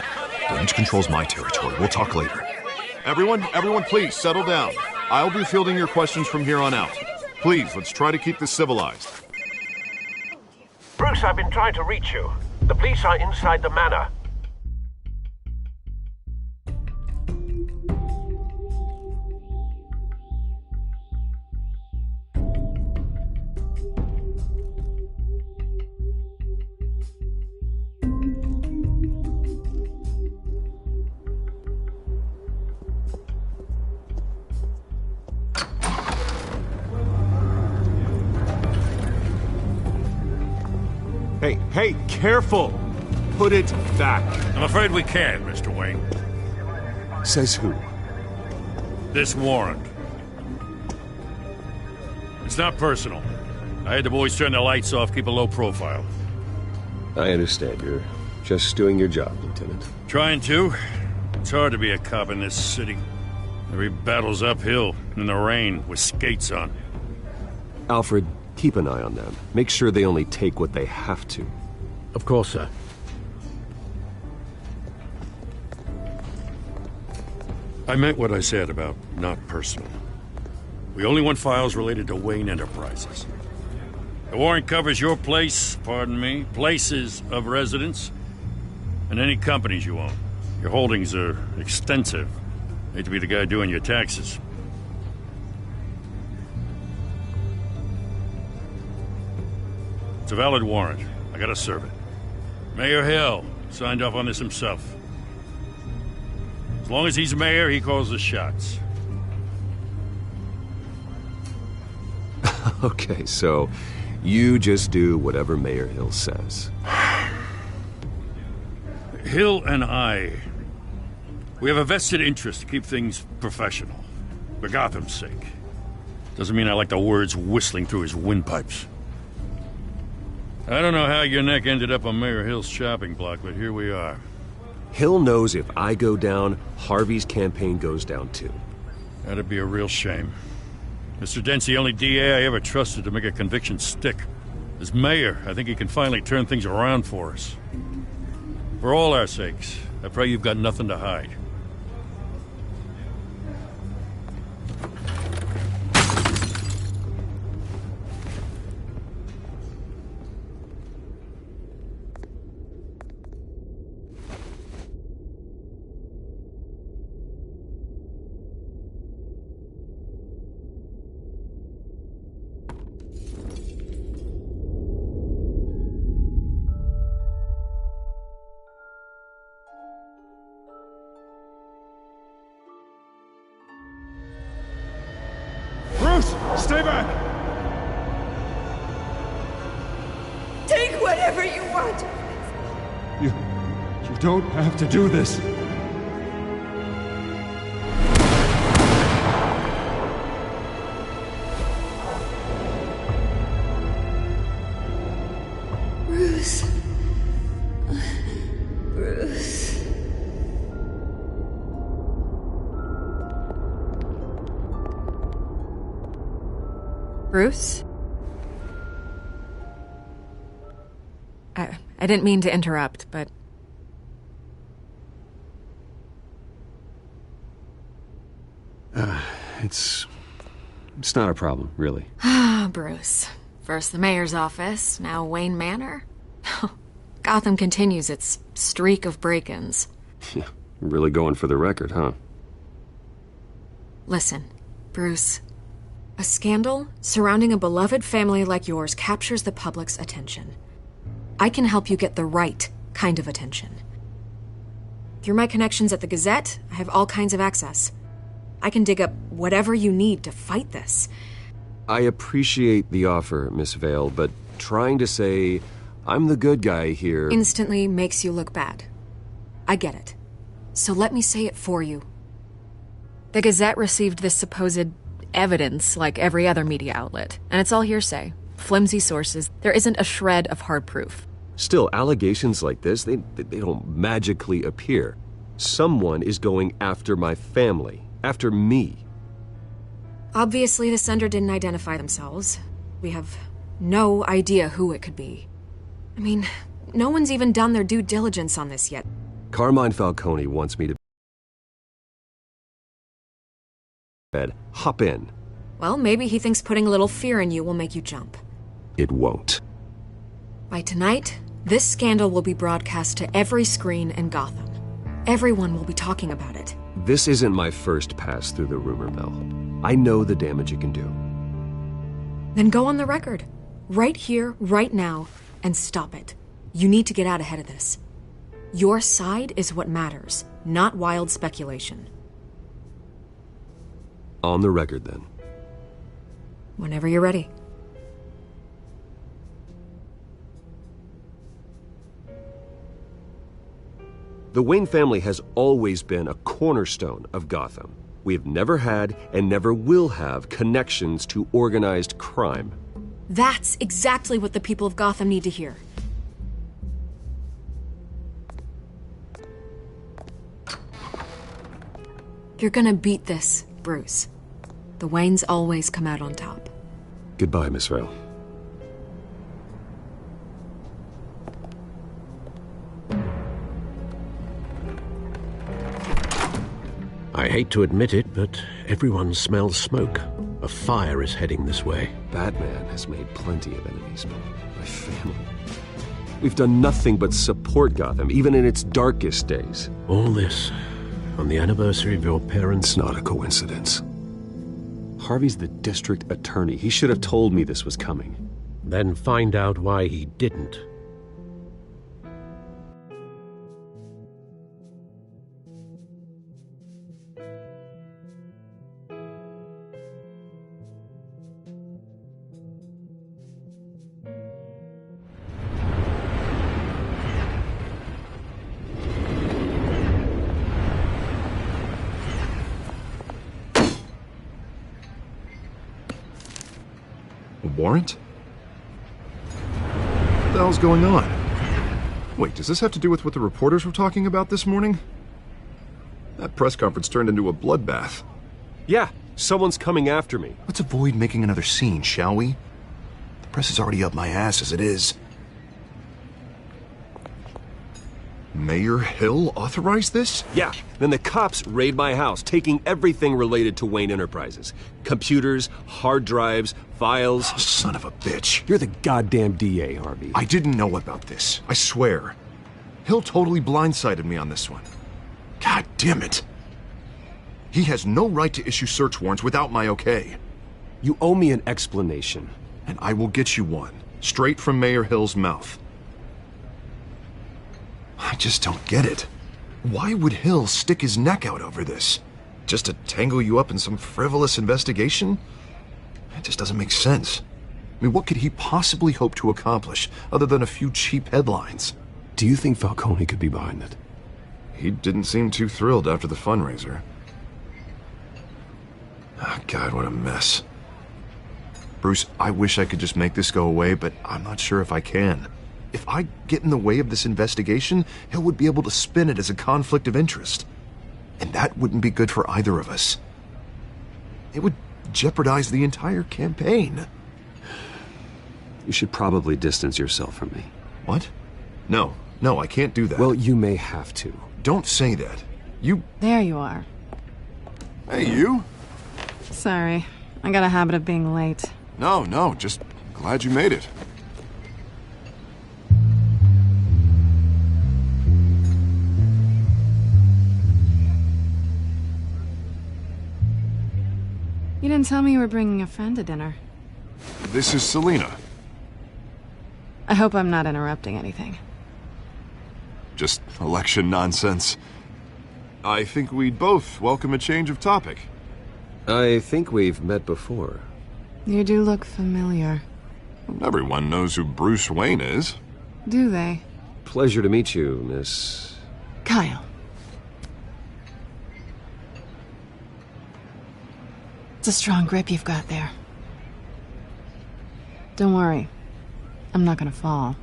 Damage controls my territory. We'll talk later. Everyone, please, settle down. I'll be fielding your questions from here on out. Please, let's try to keep this civilized. Bruce, I've been trying to reach you. The police are inside the manor. Hey, careful! Put it back. I'm afraid we can't, Mr. Wayne. Says who? This warrant. It's not personal. I had the boys turn the lights off, keep a low profile. I understand. You're just doing your job, Lieutenant. Trying to. It's hard to be a cop in this city. Every battle's uphill, in the rain, with skates on. Alfred, keep an eye on them. Make sure they only take what they have to. Of course, sir. I meant what I said about not personal. We only want files related to Wayne Enterprises. The warrant covers your place, pardon me, places of residence, and any companies you own. Your holdings are extensive. Hate to be the guy doing your taxes. It's a valid warrant. I gotta serve it. Mayor Hill signed off on this himself. As long as he's mayor, he calls the shots. Okay, so you just do whatever Mayor Hill says. Hill and I, we have a vested interest to keep things professional. For Gotham's sake. Doesn't mean I like the words whistling through his windpipes. I don't know how your neck ended up on Mayor Hill's shopping block, but here we are. Hill knows if I go down, Harvey's campaign goes down too. That'd be a real shame. Mr. Dent's the only DA I ever trusted to make a conviction stick. As mayor, I think he can finally turn things around for us. For all our sakes, I pray you've got nothing to hide. Stay back! Take whatever you want. You don't have to do this. Bruce? I didn't mean to interrupt, but... It's not a problem, really. Ah, Bruce. First the mayor's office, now Wayne Manor. Gotham continues its streak of break-ins. Yeah, really going for the record, huh? Listen, Bruce. A scandal surrounding a beloved family like yours captures the public's attention. I can help you get the right kind of attention. Through my connections at the Gazette, I have all kinds of access. I can dig up whatever you need to fight this. I appreciate the offer, Miss Vale, but trying to say I'm the good guy here... instantly makes you look bad. I get it. So let me say it for you. The Gazette received this supposed evidence like every other media outlet, and it's all hearsay. Flimsy sources. There isn't a shred of hard proof. Still, allegations like this, they don't magically appear. Someone is going after my family. After me. Obviously, the sender didn't identify themselves. We have no idea who it could be. I mean, no one's even done their due diligence on this yet. Carmine Falcone wants me to... bed. Hop in. Well, maybe he thinks putting a little fear in you will make you jump. It won't. By tonight, this scandal will be broadcast to every screen in Gotham. Everyone will be talking about it. This isn't my first pass through the rumor mill. I know the damage it can do. Then go on the record. Right here, right now, and stop it. You need to get out ahead of this. Your side is what matters, not wild speculation. On the record, then. Whenever you're ready. The Wayne family has always been a cornerstone of Gotham. We have never had and never will have connections to organized crime. That's exactly what the people of Gotham need to hear. You're gonna beat this, Bruce. The Waynes always come out on top. Goodbye, Miss Vale. I hate to admit it, but everyone smells smoke. A fire is heading this way. Batman has made plenty of enemies, but my family... We've done nothing but support Gotham, even in its darkest days. All this on the anniversary of your parents'... It's not a coincidence. Harvey's the district attorney. He should have told me this was coming. Then find out why he didn't. Warrant? What the hell's going on? Wait, does this have to do with what the reporters were talking about this morning? That press conference turned into a bloodbath. Yeah, someone's coming after me. Let's avoid making another scene, shall we? The press is already up my ass as it is. Mayor Hill authorized this? Yeah, then the cops raid my house, taking everything related to Wayne Enterprises. Computers, hard drives, files... Oh, son of a bitch. You're the goddamn DA, Harvey. I didn't know about this. I swear. Hill totally blindsided me on this one. God damn it. He has no right to issue search warrants without my okay. You owe me an explanation. And I will get you one, straight from Mayor Hill's mouth. I just don't get it. Why would Hill stick his neck out over this? Just to tangle you up in some frivolous investigation? It just doesn't make sense. I mean, what could he possibly hope to accomplish other than a few cheap headlines? Do you think Falcone could be behind it? He didn't seem too thrilled after the fundraiser. Oh, God, what a mess. Bruce, I wish I could just make this go away, but I'm not sure if I can. If I get in the way of this investigation, Hill would be able to spin it as a conflict of interest. And that wouldn't be good for either of us. It would jeopardize the entire campaign. You should probably distance yourself from me. What? No, I can't do that. Well, you may have to. Don't say that. You... There you are. Hey, you? Sorry. I got a habit of being late. No, just glad you made it. You didn't tell me you were bringing a friend to dinner. This is Selina. I hope I'm not interrupting anything. Just election nonsense. I think we'd both welcome a change of topic. I think we've met before. You do look familiar. Everyone knows who Bruce Wayne is. Do they? Pleasure to meet you, Miss... Kyle. It's a strong grip you've got there. Don't worry. I'm not gonna fall.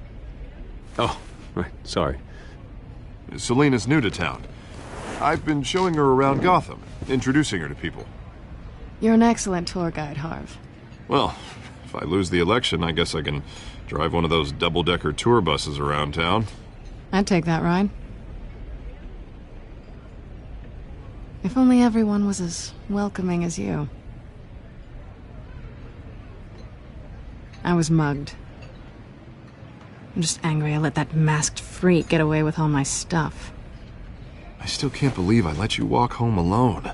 Oh, right. Sorry. Selina's new to town. I've been showing her around Gotham, introducing her to people. You're an excellent tour guide, Harv. Well, if I lose the election, I guess I can drive one of those double-decker tour buses around town. I'd take that ride. If only everyone was as welcoming as you. I was mugged. I'm just angry I let that masked freak get away with all my stuff. I still can't believe I let you walk home alone.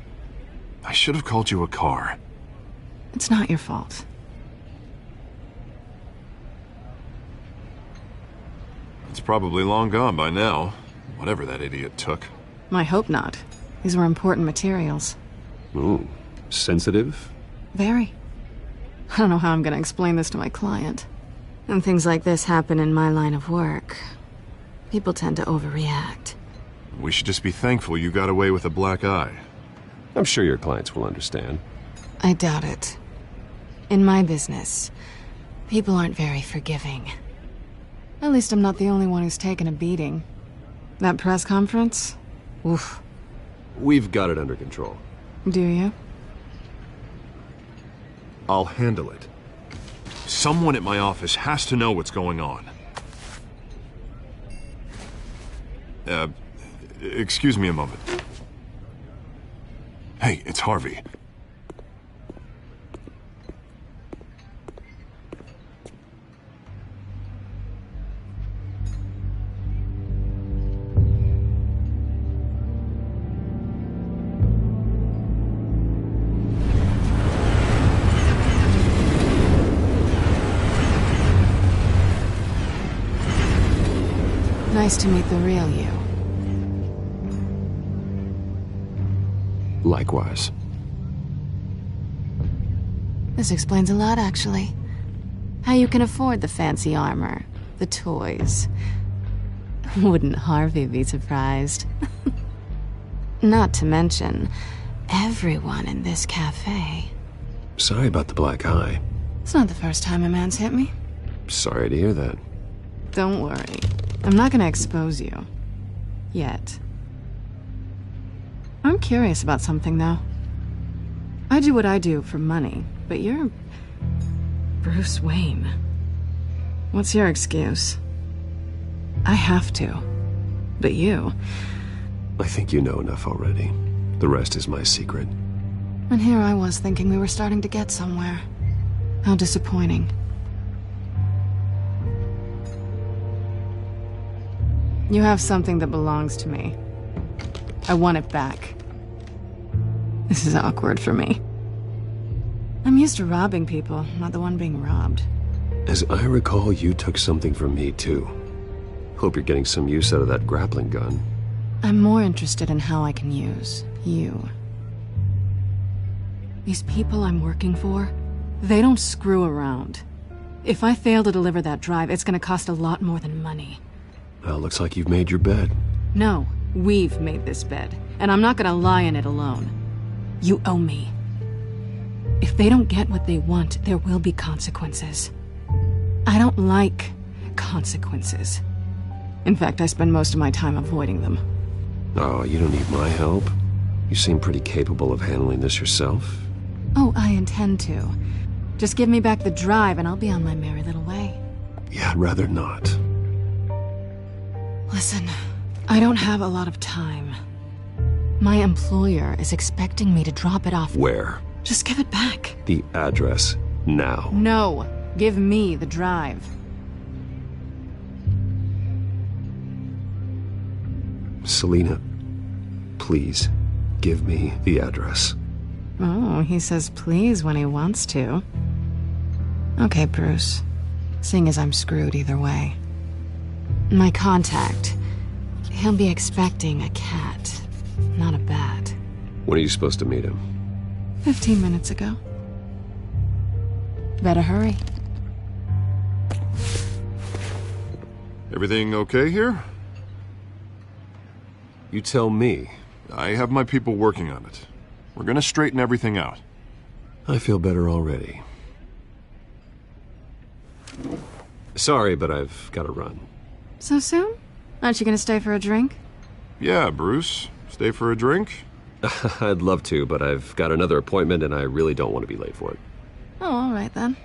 I should have called you a car. It's not your fault. It's probably long gone by now, whatever that idiot took. I hope not. These were important materials. Ooh, sensitive? Very. I don't know how I'm gonna explain this to my client. When things like this happen in my line of work, people tend to overreact. We should just be thankful you got away with a black eye. I'm sure your clients will understand. I doubt it. In my business, people aren't very forgiving. At least I'm not the only one who's taken a beating. That press conference? Oof. We've got it under control. Do you? I'll handle it. Someone at my office has to know what's going on. Excuse me a moment. Hey, it's Harvey. Nice to meet the real you. Likewise. This explains a lot, actually. How you can afford the fancy armor, the toys. Wouldn't Harvey be surprised? Not to mention, everyone in this cafe. Sorry about the black eye. It's not the first time a man's hit me. Sorry to hear that. Don't worry. I'm not gonna expose you. Yet. I'm curious about something, though. I do what I do for money, but you're... Bruce Wayne. What's your excuse? I have to. But you... I think you know enough already. The rest is my secret. And here I was thinking we were starting to get somewhere. How disappointing. You have something that belongs to me. I want it back. This is awkward for me. I'm used to robbing people, not the one being robbed. As I recall, you took something from me, too. Hope you're getting some use out of that grappling gun. I'm more interested in how I can use you. These people I'm working for, they don't screw around. If I fail to deliver that drive, it's gonna cost a lot more than money. Well, looks like you've made your bed. No, we've made this bed, and I'm not gonna lie in it alone. You owe me. If they don't get what they want, there will be consequences. I don't like consequences. In fact, I spend most of my time avoiding them. Oh, you don't need my help. You seem pretty capable of handling this yourself. Oh, I intend to. Just give me back the drive and I'll be on my merry little way. Yeah, I'd rather not. Listen, I don't have a lot of time. My employer is expecting me to drop it off. Where? Just give it back. The address, now. No, give me the drive. Selina, please, give me the address. Oh, he says please when he wants to. Okay, Bruce. Seeing as I'm screwed either way. My contact. He'll be expecting a cat, not a bat. When are you supposed to meet him? 15 minutes ago. Better hurry. Everything okay here? You tell me. I have my people working on it. We're gonna straighten everything out. I feel better already. Sorry, but I've got to run. So soon? Aren't you gonna stay for a drink? Yeah, Bruce. Stay for a drink? I'd love to, but I've got another appointment and I really don't want to be late for it. Oh, all right then.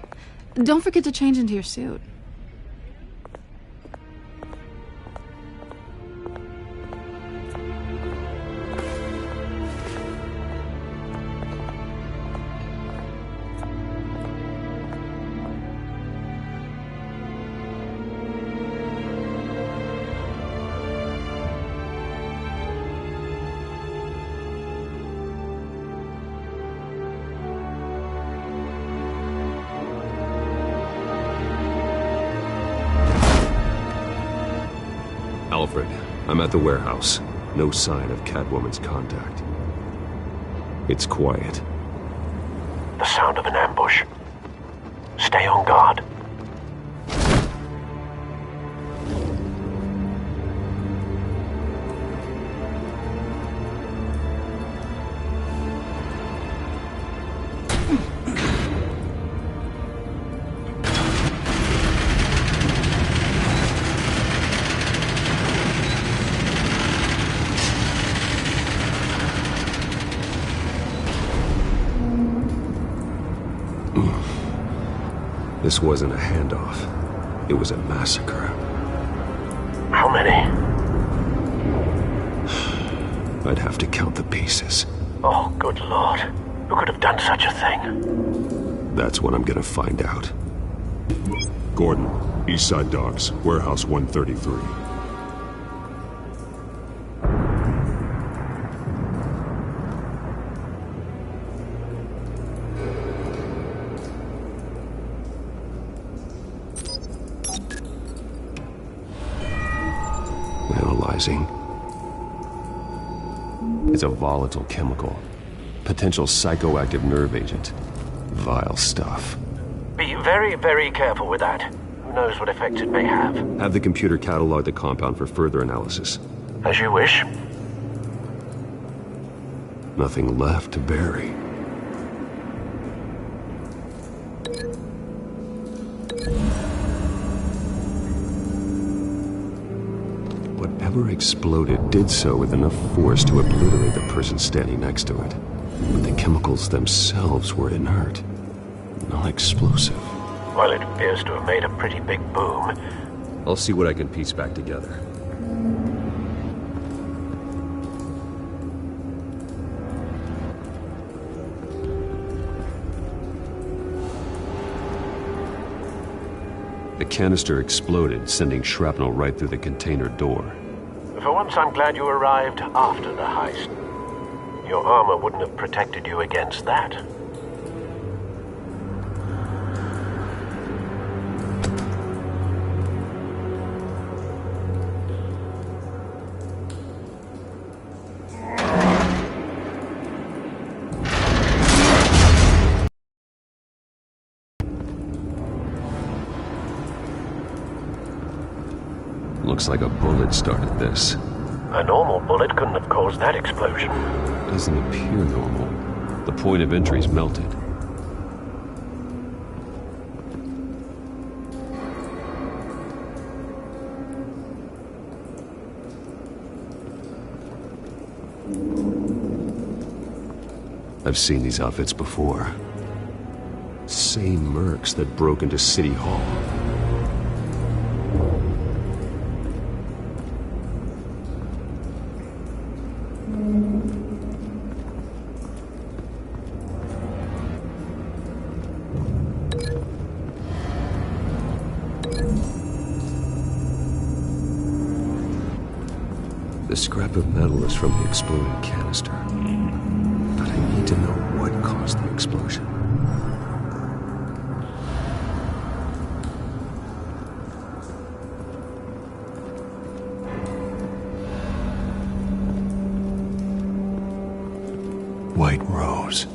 Don't forget to change into your suit. Alfred, I'm at the warehouse. No sign of Catwoman's contact. It's quiet. The sound of an ambush. Stay on guard. This wasn't a handoff. It was a massacre. How many? I'd have to count the pieces. Oh, good Lord. Who could have done such a thing? That's what I'm gonna find out. Gordon, East Side Docks, Warehouse 133. Analyzing. It's a volatile chemical. Potential psychoactive nerve agent. Vile stuff. Be very, very careful with that. Who knows what effects it may have. Have the computer catalog the compound for further analysis. As you wish. Nothing left to bury. Whatever exploded did so with enough force to obliterate the person standing next to it. But the chemicals themselves were inert, not explosive. Well, it appears to have made a pretty big boom. I'll see what I can piece back together. The canister exploded, sending shrapnel right through the container door. For once, I'm glad you arrived after the heist. Your armor wouldn't have protected you against that. Looks like a bullet started this. A normal bullet couldn't have caused that explosion. Doesn't appear normal. The point of entry's melted. I've I've seen these outfits before. Same mercs that broke into City Hall. The scrap of metal is from the exploding canister. But I need to know what caused the explosion. White Rose.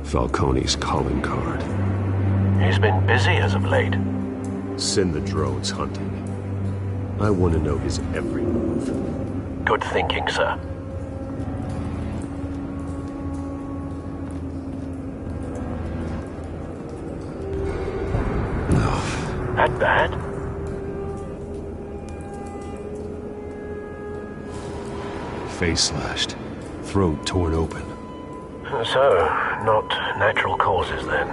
Falcone's calling card. He's been busy as of late. Send the drones hunting. I want to know his every move. Good thinking, sir. No. That bad? Face slashed. Throat torn open. So, not natural causes then.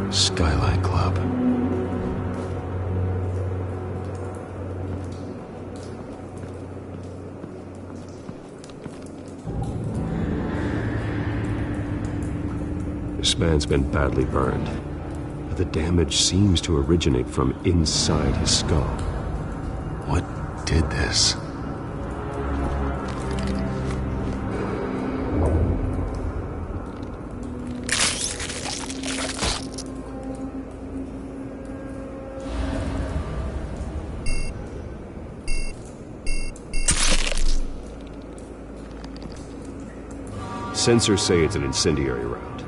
Skyline Club. This man's been badly burned. The damage seems to originate from inside his skull. What did this? Sensors say it's an incendiary round.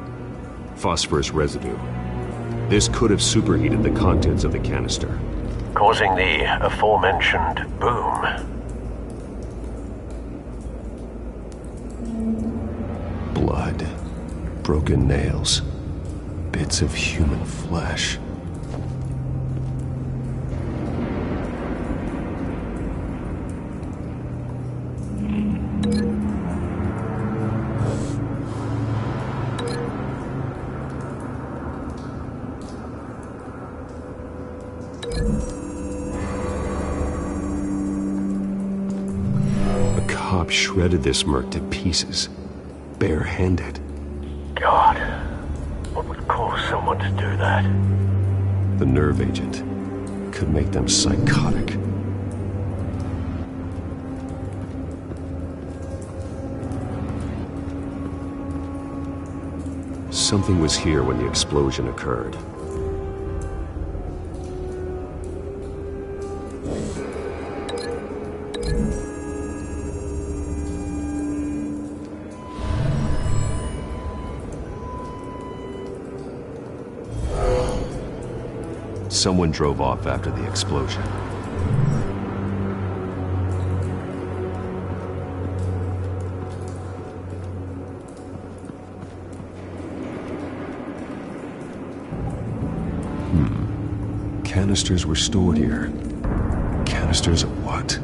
Phosphorus residue. This could have superheated the contents of the canister, causing the aforementioned boom. Blood, broken nails, bits of human flesh. Shredded this merc to pieces, barehanded. God, what would cause someone to do that? The nerve agent could make them psychotic. Something was here when the explosion occurred. Someone drove off after the explosion. Canisters were stored here. Canisters of what?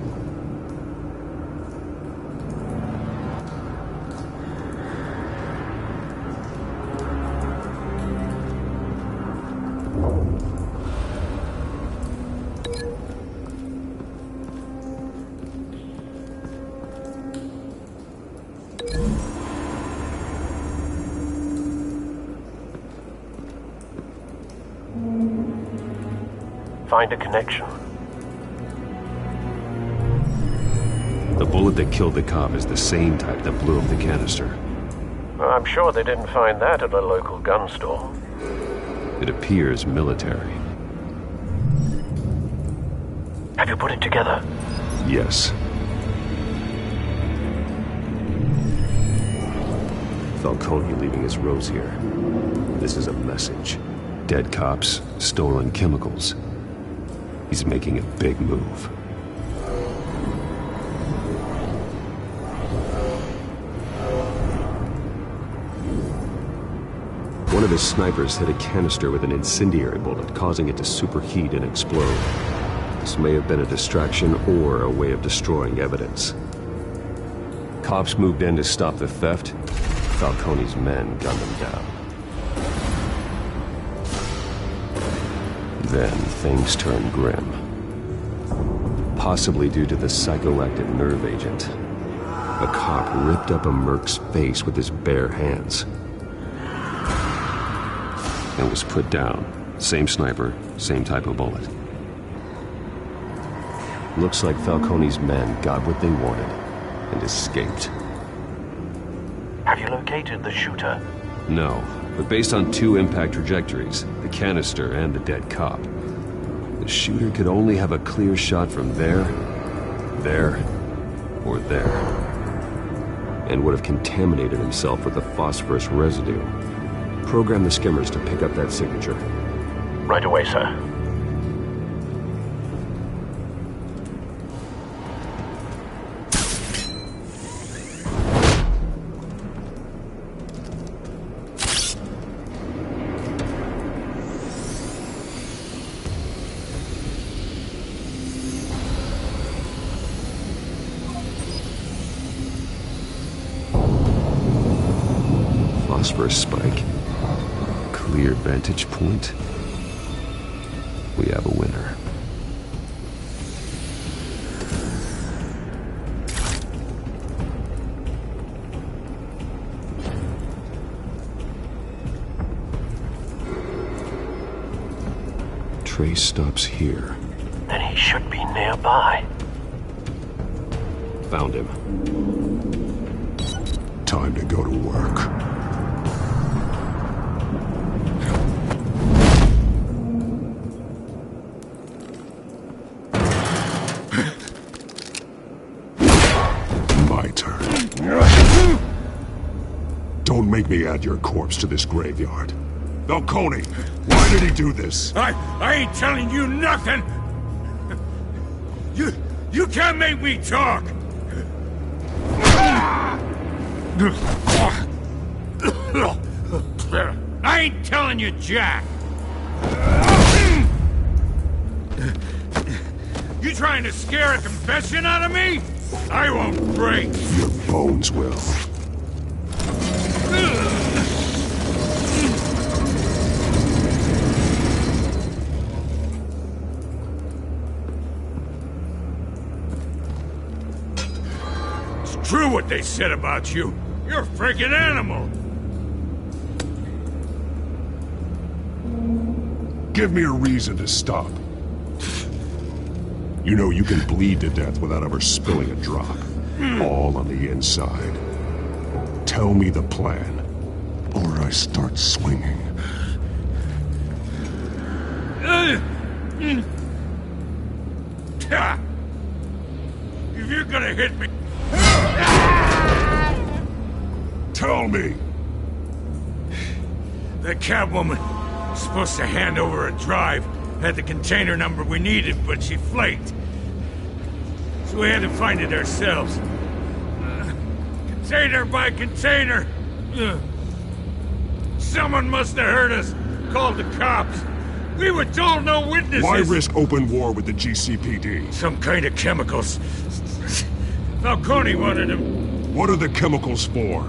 Find a connection. The bullet that killed the cop is the same type that blew up the canister. Well, I'm sure they didn't find that at a local gun store. It appears military. Have you put it together? Yes. Falcone leaving his rose here. This is a message. Dead cops, stolen chemicals. He's making a big move. One of his snipers hit a canister with an incendiary bullet, causing it to superheat and explode. This may have been a distraction or a way of destroying evidence. Cops moved in to stop the theft. Falcone's men gunned them down. Then things turned grim. Possibly due to the psychoactive nerve agent. A cop ripped up a merc's face with his bare hands. And was put down. Same sniper, same type of bullet. Looks like Falcone's men got what they wanted and escaped. Have you located the shooter? No, but based on two impact trajectories, the canister and the dead cop, the shooter could only have a clear shot from there, or there, and would have contaminated himself with the phosphorus residue. Program the skimmers to pick up that signature. Right away, sir. Phosphorus spike. Clear vantage point. We have a winner. Trace stops here. Then he should be nearby. Found him. Time to go to work. Don't make me add your corpse to this graveyard. Falcone, why did he do this? I ain't telling you nothing! You can't make me talk! I ain't telling you jack! You trying to scare a confession out of me? I won't break! Your bones will. It's true what they said about you. You're a freaking animal. Give me a reason to stop. You know you can bleed to death without ever spilling a drop. All on the inside. Tell me the plan, or I start swinging. If you're gonna hit me... Tell me! That Catwoman was supposed to hand over a drive. Had the container number we needed, but she flaked. So we had to find it ourselves. Container by container. Someone must have heard us. Called the cops. We were told no witnesses. Why risk open war with the GCPD? Some kind of chemicals. Falcone wanted them. What are the chemicals for?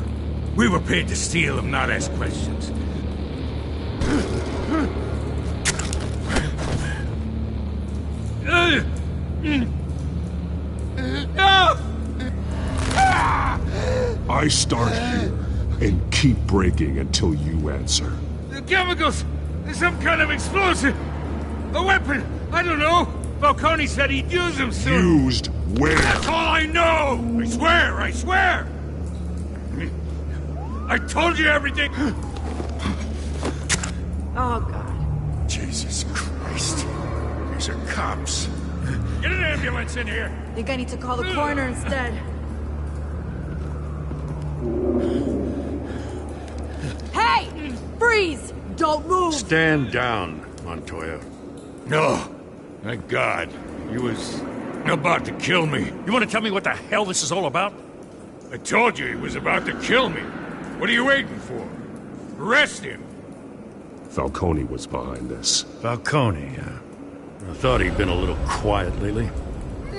We were paid to steal them, not ask questions. I start here and keep breaking until you answer. The chemicals! There's some kind of explosive! A weapon! I don't know! Falcone said he'd use them soon! Used where? That's all I know! I swear! I swear! I told you everything! Oh, God. Jesus Christ. These are cops. Get an ambulance in here! Think I need to call the coroner instead. Hey! Freeze! Don't move! Stand down, Montoya. No. Thank God. He was about to kill me. You want to tell me what the hell this is all about? I told you he was about to kill me. What are you waiting for? Arrest him. Falcone was behind this. Falcone, huh? I thought he'd been a little quiet lately.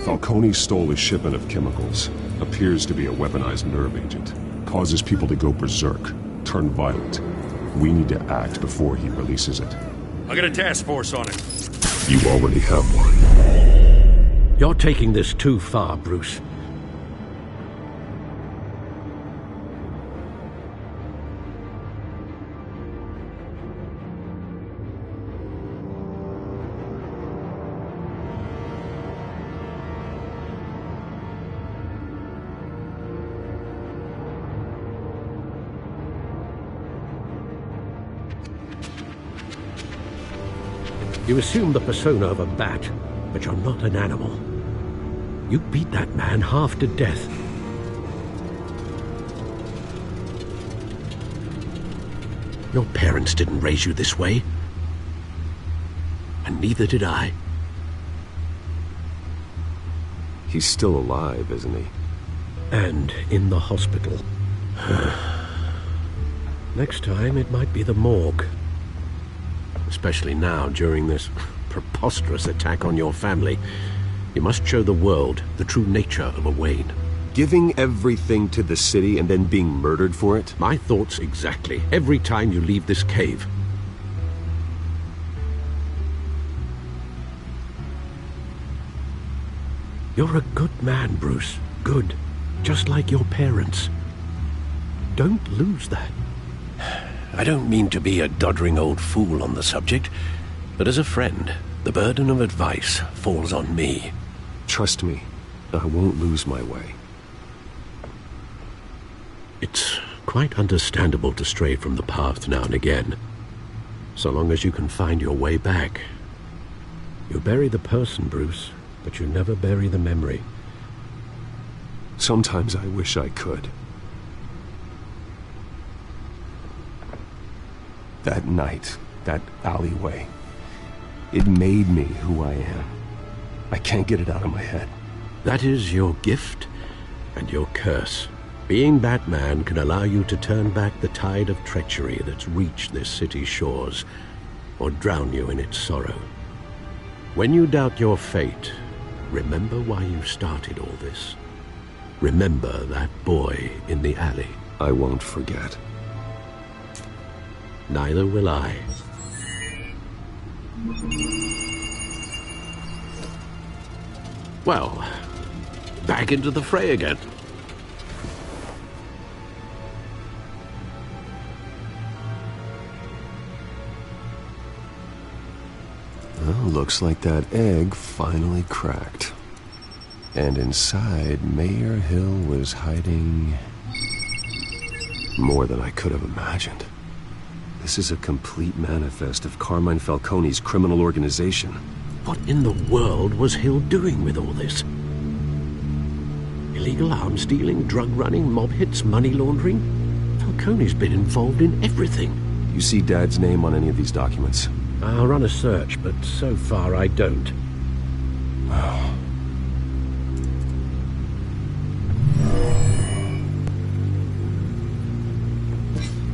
Falcone stole a shipment of chemicals. Appears to be a weaponized nerve agent. Causes people to go berserk, turn violent. We need to act before he releases it. I got a task force on it. You already have one. You're taking this too far, Bruce. You assume the persona of a bat, but you're not an animal. You beat that man half to death. Your parents didn't raise you this way. And neither did I. He's still alive, isn't he? And in the hospital. Next time, it might be the morgue. Especially now, during this preposterous attack on your family. You must show the world the true nature of a Wayne. Giving everything to the city and then being murdered for it? My thoughts exactly. Every time you leave this cave. You're a good man, Bruce. Good. Just like your parents. Don't lose that. I don't mean to be a doddering old fool on the subject, but as a friend, the burden of advice falls on me. Trust me, I won't lose my way. It's quite understandable to stray from the path now and again, so long as you can find your way back. You bury the person, Bruce, but you never bury the memory. Sometimes I wish I could. That night, that alleyway, it made me who I am. I can't get it out of my head. That is your gift and your curse. Being Batman can allow you to turn back the tide of treachery that's reached this city's shores, or drown you in its sorrow. When you doubt your fate, remember why you started all this. Remember that boy in the alley. I won't forget. Neither will I. Well, back into the fray again. Well, looks like that egg finally cracked. And inside, Mayor Hill was hiding more than I could have imagined. This is a complete manifest of Carmine Falcone's criminal organization. What in the world was Hill doing with all this? Illegal arms dealing, drug running, mob hits, money laundering? Falcone's been involved in everything. You see Dad's name on any of these documents? I'll run a search, but so far I don't. Wow.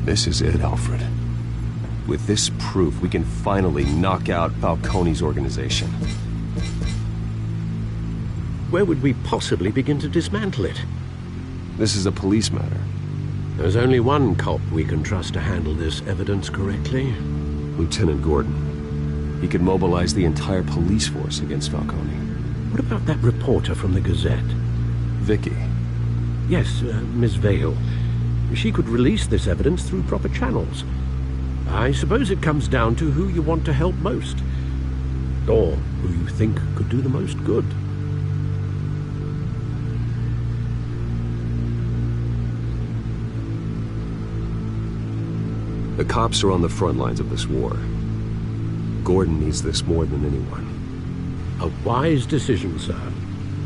This is it, Alfred. With this proof, we can finally knock out Falcone's organization. Where would we possibly begin to dismantle it? This is a police matter. There's only one cop we can trust to handle this evidence correctly. Lieutenant Gordon. He could mobilize the entire police force against Falcone. What about that reporter from the Gazette? Vicky. Yes, Miss Vale. She could release this evidence through proper channels. I suppose it comes down to who you want to help most. Or who you think could do the most good. The cops are on the front lines of this war. Gordon needs this more than anyone. A wise decision, sir.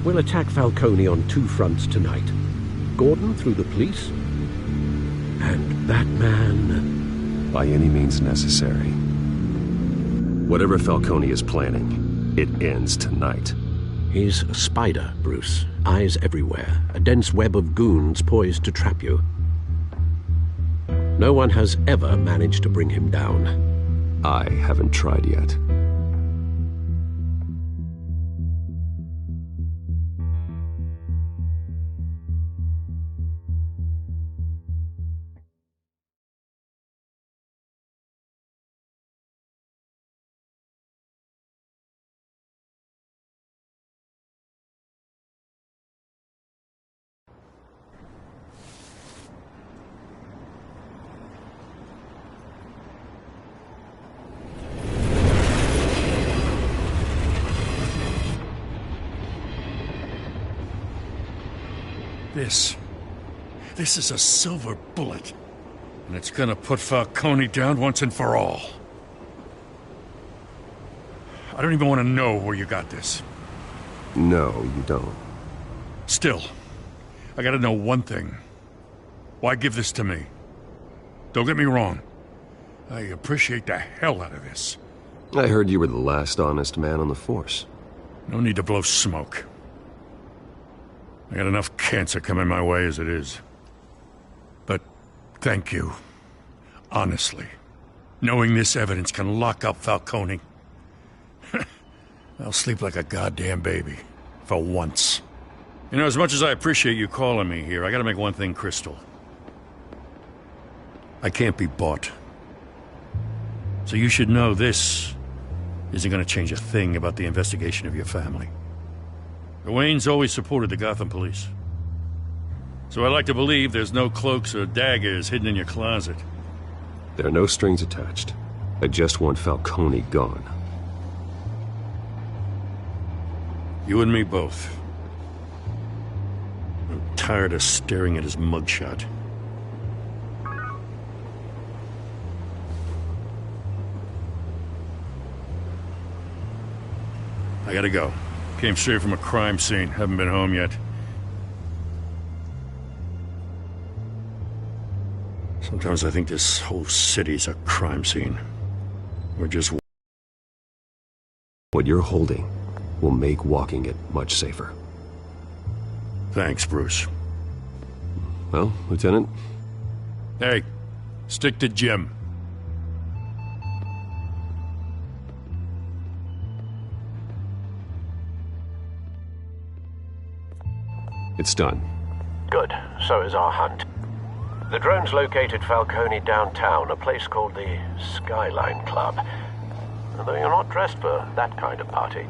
We'll attack Falcone on two fronts tonight. Gordon through the police, and Batman... by any means necessary. Whatever Falcone is planning, it ends tonight. He's a spider, Bruce. Eyes everywhere. A dense web of goons poised to trap you. No one has ever managed to bring him down. I haven't tried yet. This is a silver bullet. And it's gonna put Falcone down once and for all. I don't even want to know where you got this. No, you don't. Still, I gotta know one thing. Why give this to me? Don't get me wrong. I appreciate the hell out of this. I heard you were the last honest man on the force. No need to blow smoke. I got enough cancer coming my way as it is. But thank you. Honestly. Knowing this evidence can lock up Falcone. I'll sleep like a goddamn baby. For once. You know, as much as I appreciate you calling me here, I gotta make one thing crystal. I can't be bought. So you should know this isn't gonna change a thing about the investigation of your family. The Waynes always supported the Gotham police. So I like to believe there's no cloaks or daggers hidden in your closet. There are no strings attached. I just want Falcone gone. You and me both. I'm tired of staring at his mugshot. I gotta go. Came straight from a crime scene. Haven't been home yet. Sometimes I think this whole city's a crime scene. We're just... What you're holding will make walking it much safer. Thanks, Bruce. Well, Lieutenant? Hey, stick to Jim. It's done. Good. So is our hunt. The drones located Falcone downtown, a place called the Skyline Club. Although you're not dressed for that kind of party.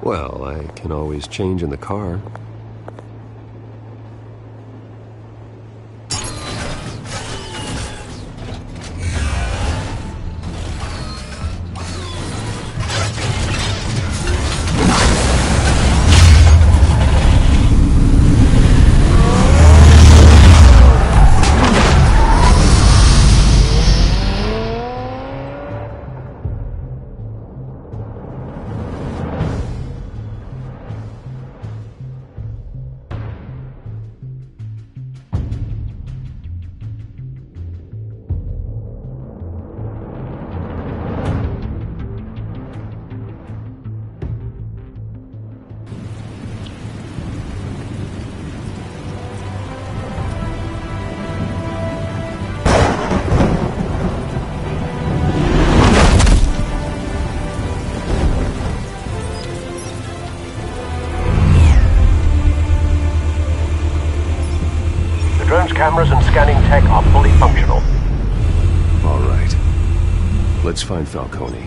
Well, I can always change in the car. Cameras and scanning tech are fully functional. All right. Let's find Falcone.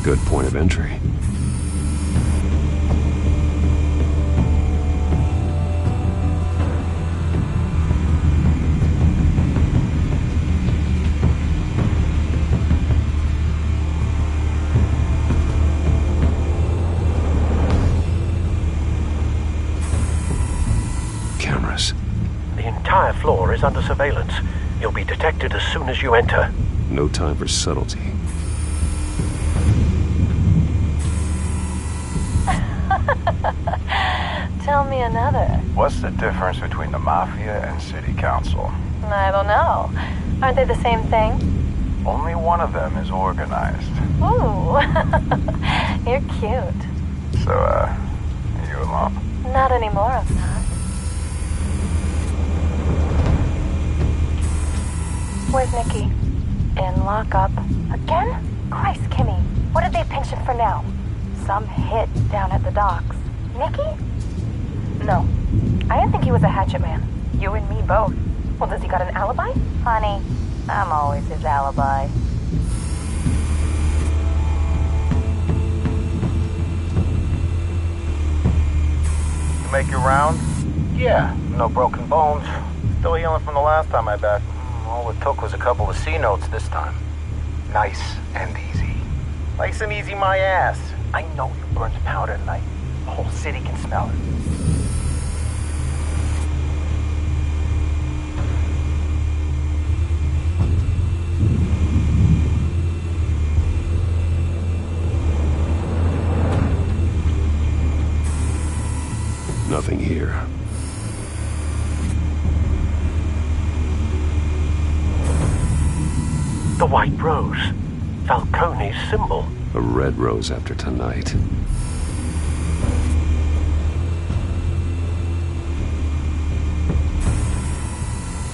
Good point of entry. The entire floor is under surveillance. You'll be detected as soon as you enter. No time for subtlety. Tell me another. What's the difference between the Mafia and City Council? I don't know. Aren't they the same thing? Only one of them is organized. Ooh. You're cute. So, are you alone? Not anymore, I'm not. Where's Nikki? In lockup. Again? Christ, Kimmy. What did they pinch him for now? Some hit down at the docks. Nikki? No. I didn't think he was a hatchet man. You and me both. Well, does he got an alibi? Honey, I'm always his alibi. You make your round? Yeah, no broken bones. Still healing from the last time I bet. All it took was a couple of C notes this time. Nice and easy. Nice and easy my ass. I know you burned powder tonight. The whole city can smell it. Nothing here. The white rose. Falcone's symbol. A red rose after tonight.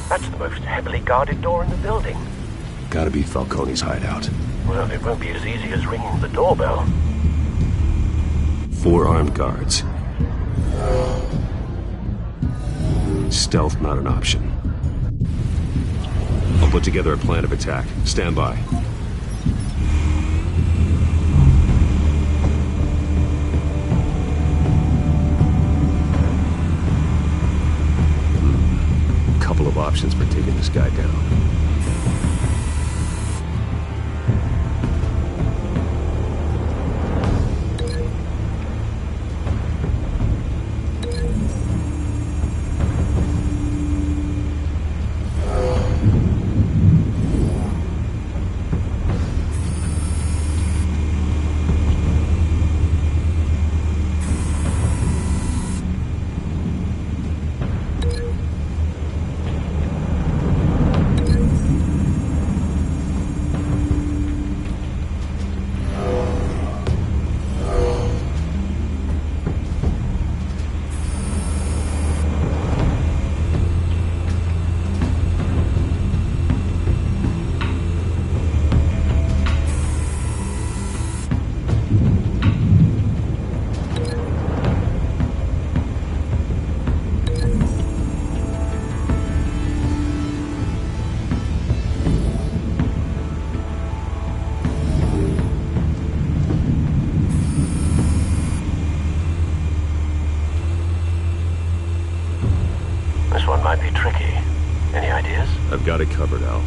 That's the most heavily guarded door in the building. Gotta be Falcone's hideout. Well, it won't be as easy as ringing the doorbell. 4 armed guards. Stealth not an option. I'll put together a plan of attack. Stand by. Couple of options for taking this guy down. Might be tricky. Any ideas? I've got it covered, Al.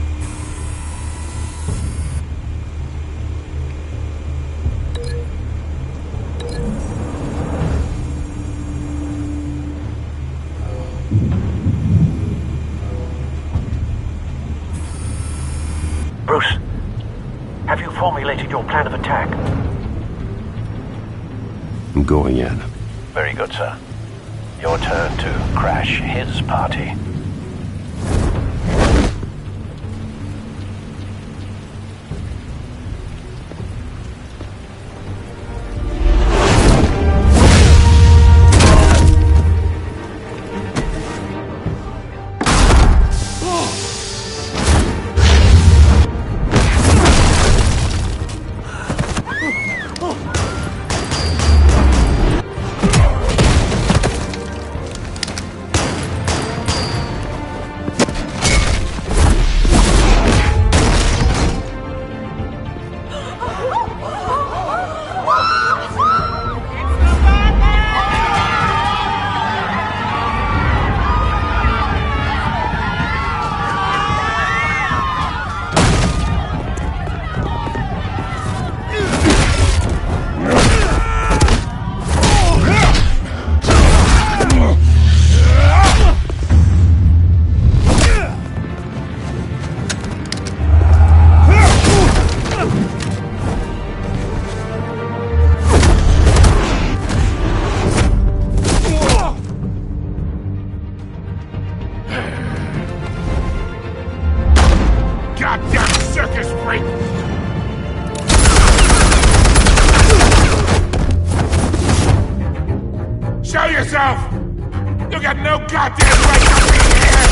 Bruce, have you formulated your plan of attack? I'm going in. Very good, sir. Your turn to crash his party. Show yourself! You got no goddamn right to be here!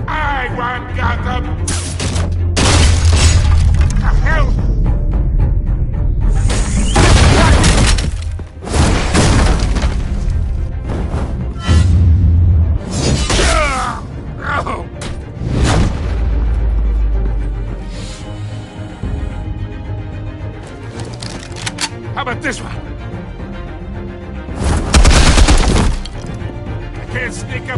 I want Gotham! The hell? How about this one? I can't sneak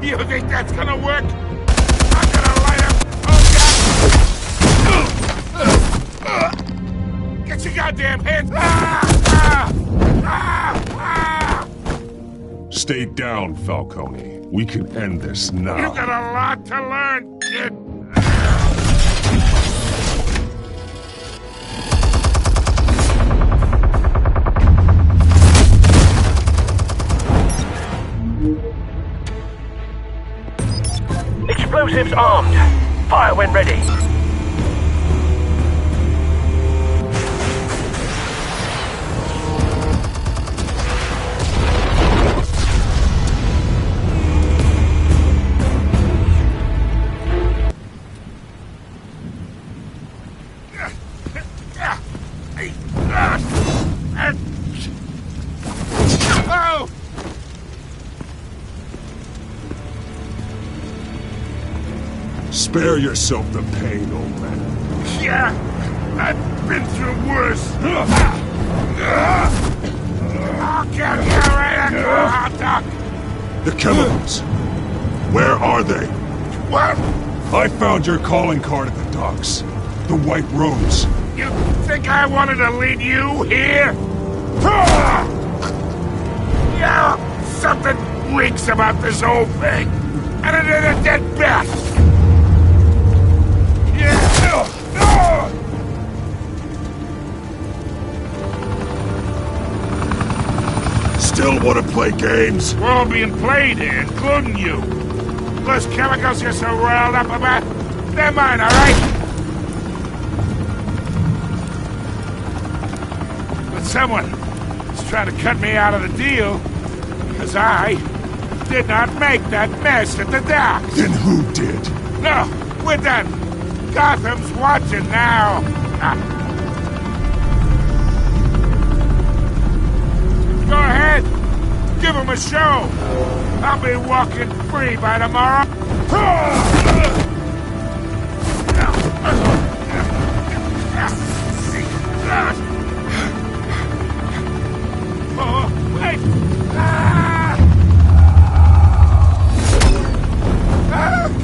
You think that's gonna work? I'm gonna light up. Oh, God. Get your goddamn hands. Stay down, Falcone. We can end this now. You got a lot to learn, kid. Explosives armed. Fire when ready. Oh! Spare yourself the pain, old man. Yeah, I've been through worse. I'll get you right into a hot dog. The chemicals. Where are they? What? I found your calling card at the docks. The White Rose. You think I wanted to lead you here? Yeah, something reeks about this whole thing. And it is a dead bat. Still want to play games? We're all being played here, including you. Those chemicals you're so riled up about, they're mine, all right? But someone is trying to cut me out of the deal because I did not make that mess at the docks. Then who did? No, we're done. Gotham's watching now. Go ahead. Give him a show. I'll be walking free by tomorrow. Oh, wait.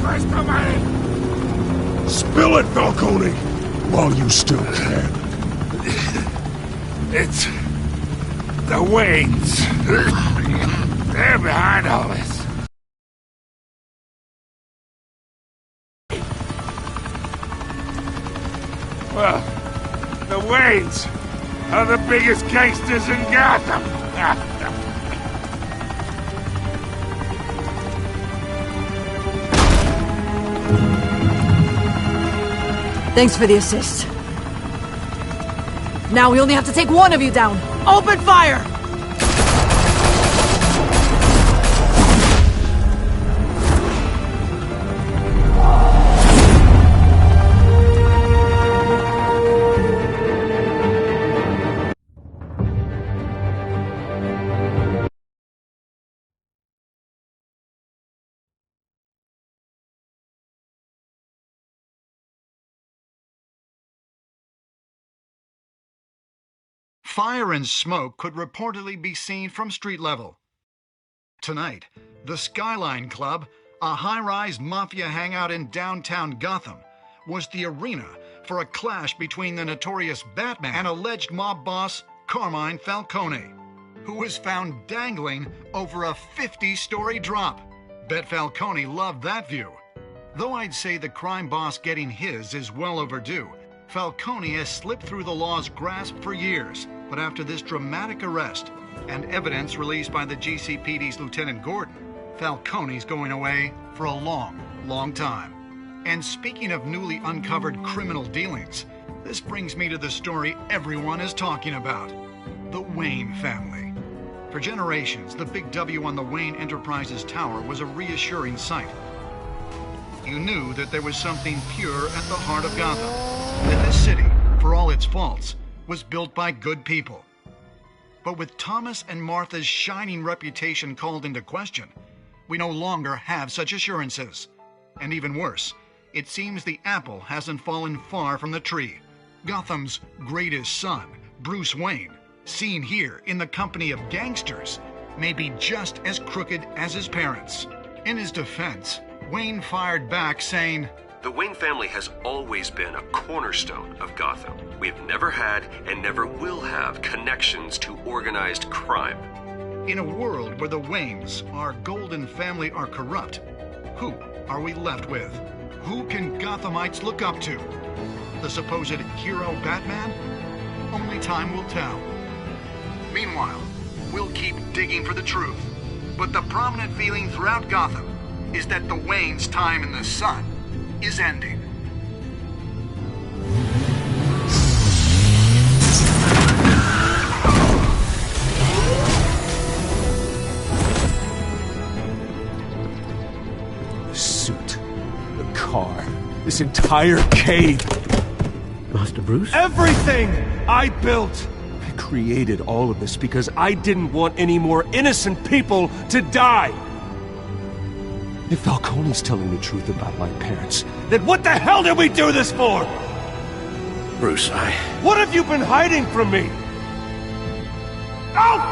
Christ almighty. Spill it, Falcone, while you still can. It's the Waynes. They're behind all this. Well, the Waynes are the biggest gangsters in Gotham. Thanks for the assist. Now we only have to take one of you down. Open fire! Fire and smoke could reportedly be seen from street level. Tonight, the Skyline Club, a high-rise mafia hangout in downtown Gotham, was the arena for a clash between the notorious Batman and alleged mob boss Carmine Falcone, who was found dangling over a 50-story drop. Bet Falcone loved that view. Though I'd say the crime boss getting his is well overdue, Falcone has slipped through the law's grasp for years. But after this dramatic arrest and evidence released by the GCPD's Lieutenant Gordon, Falcone's going away for a long, long time. And speaking of newly uncovered criminal dealings, this brings me to the story everyone is talking about: the Wayne family. For generations, the big W on the Wayne Enterprises Tower was a reassuring sight. You knew that there was something pure at the heart of Gotham, that this city, for all its faults, was built by good people. But with Thomas and Martha's shining reputation called into question, we no longer have such assurances. And even worse, it seems the apple hasn't fallen far from the tree. Gotham's greatest son, Bruce Wayne, seen here in the company of gangsters, may be just as crooked as his parents. In his defense, Wayne fired back saying, "The Wayne family has always been a cornerstone of Gotham. We have never had and never will have connections to organized crime." In a world where the Waynes, our golden family, are corrupt, who are we left with? Who can Gothamites look up to? The supposed hero Batman? Only time will tell. Meanwhile, we'll keep digging for the truth. But the prominent feeling throughout Gotham is that the Waynes' time in the sun is ending. The suit, the car, this entire cave. Master Bruce? Everything I built! I created all of this because I didn't want any more innocent people to die! If Falcone's telling the truth about my parents, then what the hell did we do this for? Bruce, What have you been hiding from me? Alfred!